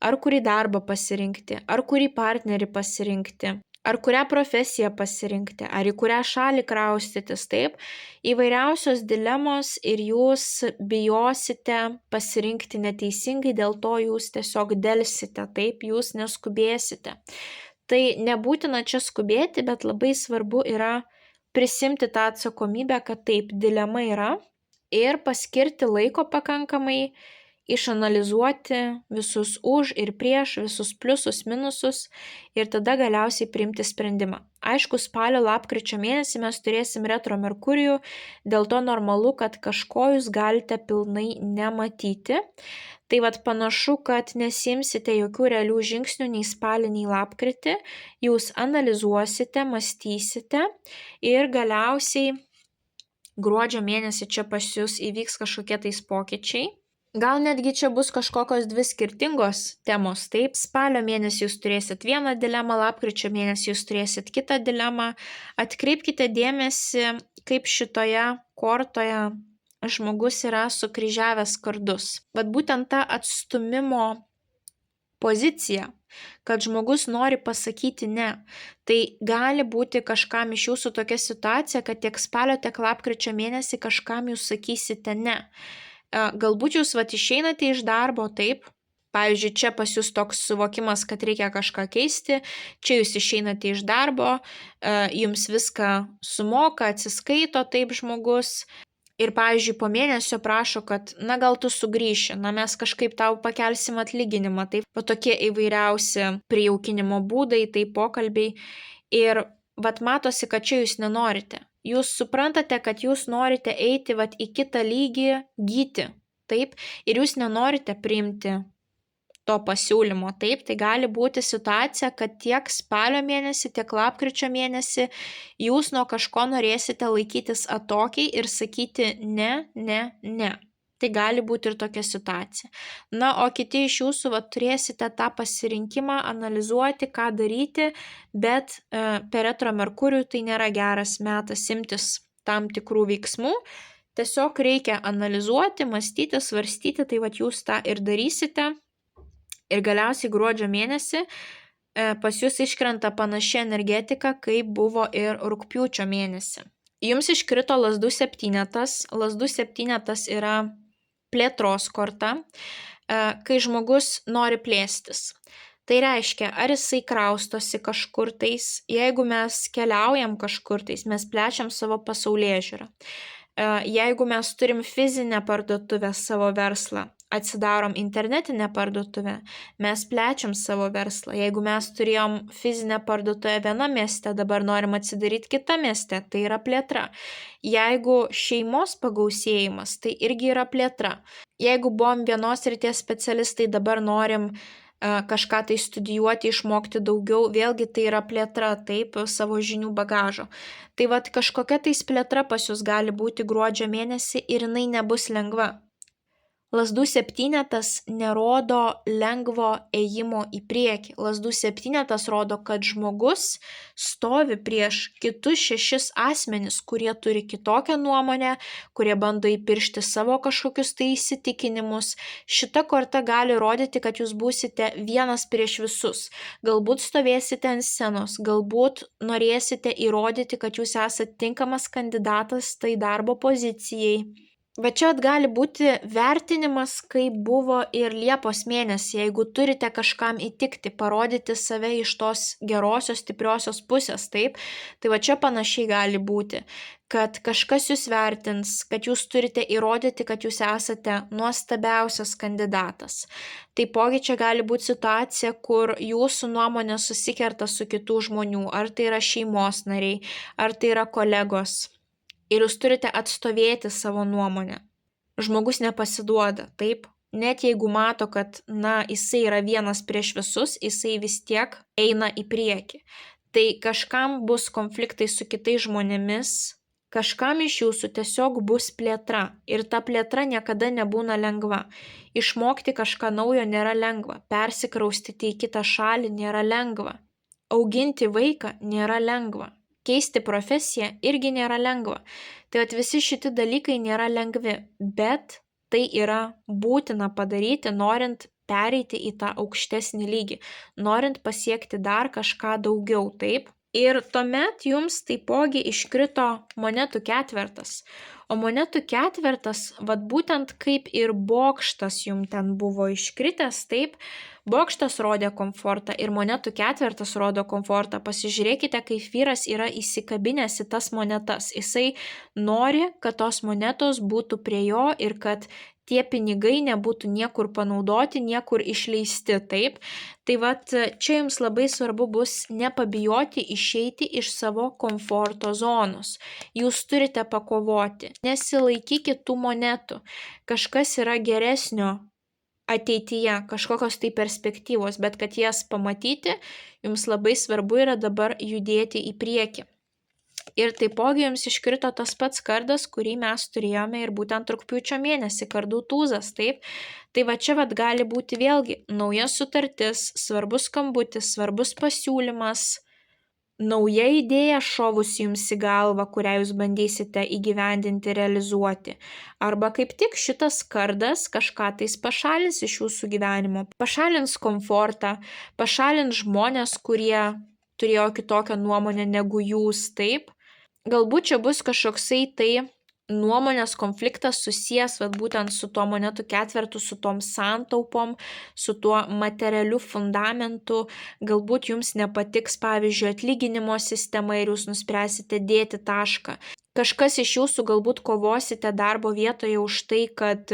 ar kurį darbą pasirinkti, ar kurį partnerį pasirinkti, ar kurią profesiją pasirinkti, ar į kurią šalį kraustytis, taip. Įvairiausios dilemos ir jūs bijosite pasirinkti neteisingai, dėl to jūs tiesiog delsite, taip, jūs neskubėsite. Tai nebūtina čia skubėti, bet labai svarbu yra prisimti tą atsakomybę, kad taip, dilema yra ir paskirti laiko pakankamai, išanalizuoti visus už ir prieš, visus pliusus, minusus ir tada galiausiai priimti sprendimą. Aišku, spalio, lapkričio mėnesį mes turėsim retro Merkurijų, dėl to normalu, kad kažko jūs galite pilnai nematyti. Tai panašu, kad nesimsite jokių realių žingsnių nei spalį, nei lapkritį, jūs analizuosite, mąstysite ir galiausiai gruodžio mėnesį čia pas jūs įvyks kažkokie tais pokyčiai. Gal netgi čia bus kažkokios dvi skirtingos temos, taip, spalio mėnesį jūs turėsit vieną dilemą, lapkričio mėnesį jūs turėsit kitą dilemą. Atkreipkite dėmesį, kaip šitoje kortoje žmogus yra sukryžiavęs kardus. Būtent ta atstumimo pozicija, kad žmogus nori pasakyti ne. Tai gali būti kažkam iš jūsų tokia situacija, kad tiek spalio, tiek lapkričio mėnesį kažkam jūs sakysite ne. Galbūt jūs išeinate iš darbo, taip, pavyzdžiui, čia pas jūs toks suvokimas, kad reikia kažką keisti, čia jūs išeinate iš darbo, jums viską sumoka, atsiskaito taip žmogus ir, pavyzdžiui, po mėnesio prašo, kad, na gal tu sugrįši, na mes kažkaip tau pakelsim atlyginimą, taip, tokie įvairiausi prijaukinimo būdai, tai pokalbiai ir matosi, kad čia jūs nenorite. Jūs suprantate, kad jūs norite eiti į kitą lygį gyti, taip, ir jūs nenorite priimti to pasiūlymo, taip, tai gali būti situacija, kad tiek spalio mėnesį, tiek lapkričio mėnesį jūs nuo kažko norėsite laikytis atokiai ir sakyti ne, ne, ne. Tai gali būti ir tokia situacija. Na, o kiti iš jūsų turėsite tą pasirinkimą analizuoti, ką daryti, bet per retro Merkurijų tai nėra geras metas imtis tam tikrų veiksmų. Tiesiog reikia analizuoti, mąstyti, svarstyti, tai jūs tą ir darysite. Ir galiausiai gruodžio mėnesį pas jūs iškrenta panaši energetika, kaip buvo ir rugpjūčio mėnesį. Jums iškrito lazdų septynetas. Lazdų septynetas yra plėtros korta, kai žmogus nori plėstis. Tai reiškia, ar jisai kraustosi kažkur tais, jeigu mes keliaujam kažkur tais, mes plečiam savo pasaulėžiūrą. Jeigu mes turim fizinę parduotuvę savo verslą, atsidarom internetinę parduotuvę, mes plečiam savo verslą. Jeigu mes turėjom fizinę parduotuvę vienam mieste, dabar norim atsidaryti kitą mieste, tai yra plėtra. Jeigu šeimos pagausėjimas, tai irgi yra plėtra. Jeigu buvom vienos srities specialistai, dabar norim kažką tai studijuoti, išmokti daugiau, vėlgi tai yra plėtra, taip, savo žinių bagažo. Tai kažkokia tais plėtra pas jūs gali būti gruodžio mėnesį ir jinai nebus lengva. Lazdų septynetas nerodo lengvo ėjimo į priekį. Lazdų septynetas rodo, kad žmogus stovi prieš kitus 6 asmenis, kurie turi kitokią nuomonę, kurie bando įpiršti savo kažkokius tai įsitikinimus. Šita korta gali rodyti, kad jūs būsite vienas prieš visus. Galbūt stovėsite ant scenos, galbūt norėsite įrodyti, kad jūs esate tinkamas kandidatas tai darbo pozicijai. Va čia gali būti vertinimas, kaip buvo ir Liepos mėnesį, jeigu turite kažkam įtikti, parodyti save iš tos gerosios, stipriosios pusės, taip, tai va čia panašiai gali būti, kad kažkas jūs vertins, kad jūs turite įrodyti, kad jūs esate nuostabiausias kandidatas. Taipogi čia gali būti situacija, kur jūsų nuomonė susikerta su kitų žmonių, ar tai yra šeimos nariai, ar tai yra kolegos. Ir jūs turite atstovėti savo nuomonę. Žmogus nepasiduoda, taip? Net jeigu mato, kad, jisai yra vienas prieš visus, jisai vis tiek eina į priekį. Tai kažkam bus konfliktai su kitais žmonėmis, kažkam iš jūsų tiesiog bus plėtra. Ir ta plėtra niekada nebūna lengva. Išmokti kažką naujo nėra lengva. Persikraustyti į kitą šalį nėra lengva. Auginti vaiką nėra lengva. Keisti profesiją irgi nėra lengva. Tai visi šitie dalykai nėra lengvi, bet tai yra būtina padaryti, norint pereiti į tą aukštesnį lygį, norint pasiekti dar kažką daugiau, taip? Ir tuomet jums taipogi iškrito monetų ketvertas. O monetų ketvertas, būtent kaip ir bokštas jums ten buvo iškritęs, taip, bokštas rodė komfortą ir monetų ketvertas rodo komfortą. Pasižiūrėkite, kaip vyras yra įsikabinęs į tas monetas. Jisai nori, kad tos monetos būtų prie jo ir kad tie pinigai nebūtų niekur panaudoti, niekur išleisti, taip. Tai čia jums labai svarbu bus nepabijoti išeiti iš savo komforto zonos. Jūs turite pakovoti, nesilaikykit tų monetų. Kažkas yra geresnio ateityje, kažkokios tai perspektyvos, bet kad jas pamatyti, jums labai svarbu yra dabar judėti į priekį. Ir taipogi jums iškrito tas pats kardas, kurį mes turėjome ir būtent rugpjūčio mėnesį, kardų tūzas, taip. Tai čia gali būti vėlgi nauja sutartis, svarbus skambutis, svarbus pasiūlymas, nauja idėja šovus jums į galvą, kurią jūs bandysite įgyvendinti, realizuoti. Arba kaip tik šitas kardas kažką tais pašalins iš jūsų gyvenimo, pašalins komfortą, pašalins žmonės, kurie turėjo kitokią nuomonę negu jūs, taip. Galbūt čia bus kažkoksai tai nuomonės konfliktas susijęs būtent su tuo monetų ketvertu, su tom santaupom, su tuo materialiu fundamentu. Galbūt jums nepatiks, pavyzdžiui, atlyginimo sistema ir jūs nuspręsite dėti tašką. Kažkas iš jūsų galbūt kovosite darbo vietoje už tai, kad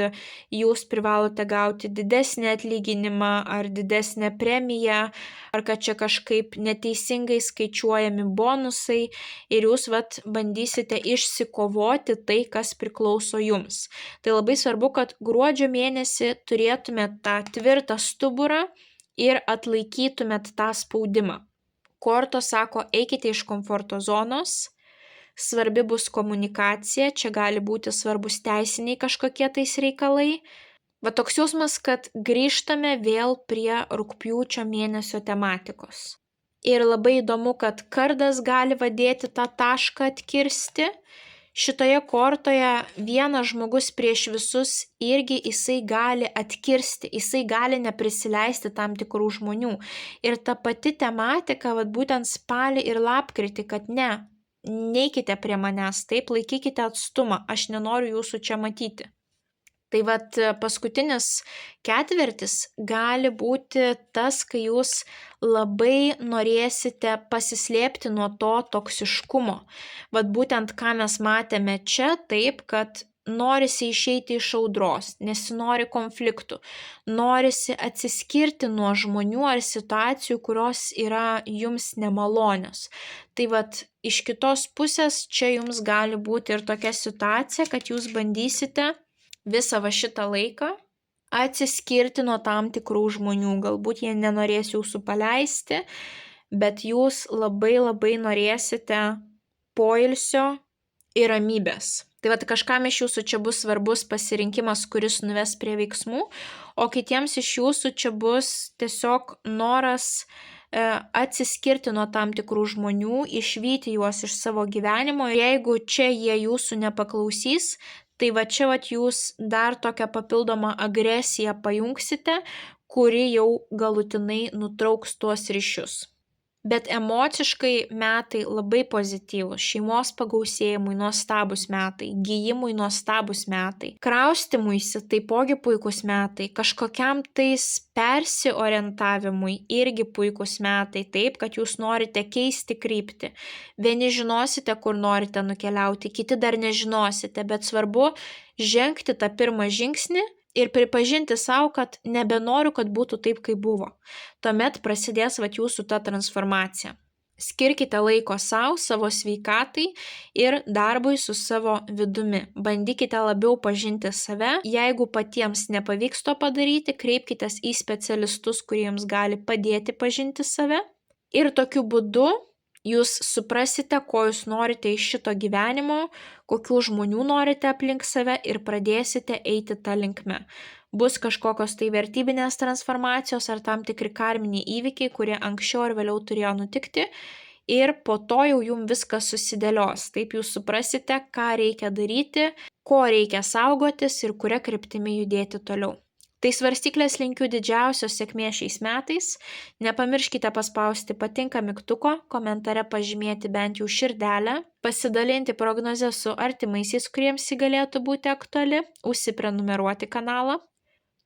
jūs privalote gauti didesnį atlyginimą ar didesnę premiją, ar kad čia kažkaip neteisingai skaičiuojami bonusai ir jūs bandysite išsikovoti tai, kas priklauso jums. Tai labai svarbu, kad gruodžio mėnesį turėtumėt tą tvirtą stuburą ir atlaikytumėt tą spaudimą. Kortos sako, eikite iš komforto zonos. Svarbi bus komunikacija, čia gali būti svarbus teisiniai kažkokie tais reikalai. Toks jausmas, kad grįžtame vėl prie rugpjūčio mėnesio tematikos. Ir labai įdomu, kad kardas gali dėti tą tašką atkirsti. Šitoje kortoje vienas žmogus prieš visus irgi jisai gali atkirsti, jisai gali neprisileisti tam tikrų žmonių. Ir ta pati tematika, būtent spalį ir lapkritį, kad neikite prie manęs, taip, laikykite atstumą, aš nenoriu jūsų čia matyti. Tai paskutinis ketvirtis gali būti tas, kai jūs labai norėsite pasislėpti nuo to toksiškumo. Būtent ką mes matėme čia, taip, kad norisi išeiti iš audros, nesinori konfliktų, norisi atsiskirti nuo žmonių ar situacijų, kurios yra jums nemalonios. Tai iš kitos pusės čia jums gali būti ir tokia situacija, kad jūs bandysite visą šitą laiką atsiskirti nuo tam tikrų žmonių. Galbūt jie nenorės jūsų paleisti, bet jūs labai labai norėsite poilsio ir ramybės. Tai vat kažkam iš jūsų čia bus svarbus pasirinkimas, kuris nuves prie veiksmų, o kitiems iš jūsų čia bus tiesiog noras atsiskirti nuo tam tikrų žmonių, išvyti juos iš savo gyvenimo. Jeigu čia jie jūsų nepaklausys, tai va čia jūs dar tokią papildomą agresiją pajungsite, kuri jau galutinai nutrauks tuos ryšius. Bet emociškai metai labai pozityvūs, šeimos pagausėjimui nuostabus metai, gijimui nuostabus metai, kraustimuisi taipogi puikus metai, kažkokiam tais persiorientavimui irgi puikus metai, taip, kad jūs norite keisti kryptį. Vieni žinosite, kur norite nukeliauti, kiti dar nežinosite, bet svarbu žengti tą pirmą žingsnį ir pripažinti savo, kad nebenoriu, kad būtų taip, kaip buvo. Tuomet prasidės jūsų ta transformacija. Skirkite laiko savo sveikatai ir darbui su savo vidumi. Bandykite labiau pažinti save. Jeigu patiems nepavyks to padaryti, kreipkitės į specialistus, kurie jums gali padėti pažinti save. Ir tokiu būdu jūs suprasite, ko jūs norite iš šito gyvenimo, kokių žmonių norite aplink save ir pradėsite eiti tą linkme. Bus kažkokios tai vertybinės transformacijos ar tam tikri karminiai įvykiai, kurie anksčiau ar vėliau turėjo nutikti ir po to jau jums viskas susidėlios. Taip jūs suprasite, ką reikia daryti, ko reikia saugotis ir kuria kryptimi judėti toliau. Tai svarstyklės linkiu didžiausios sėkmės šiais metais. Nepamirškite paspausti patinka mygtuko, komentare pažymėti bent jau širdelę, pasidalinti prognozę su artimaisiais, kuriems ji galėtų būti aktuali, užsiprenumeruoti kanalą.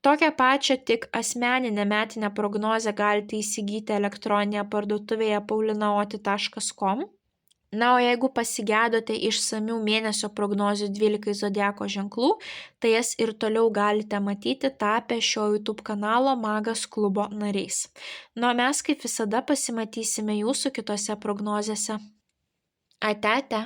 Tokią pačią tik asmeninę metinę prognozę galite įsigyti elektroninėje parduotuvėje paulinaoti.com. Na, o jeigu pasigedote išsamių mėnesio prognozių 12 zodiako ženklų, tai jas ir toliau galite matyti tapę šio YouTube kanalo Magas klubo nariais. Na, o mes kaip visada pasimatysime jūsų kitose prognozėse. Ate.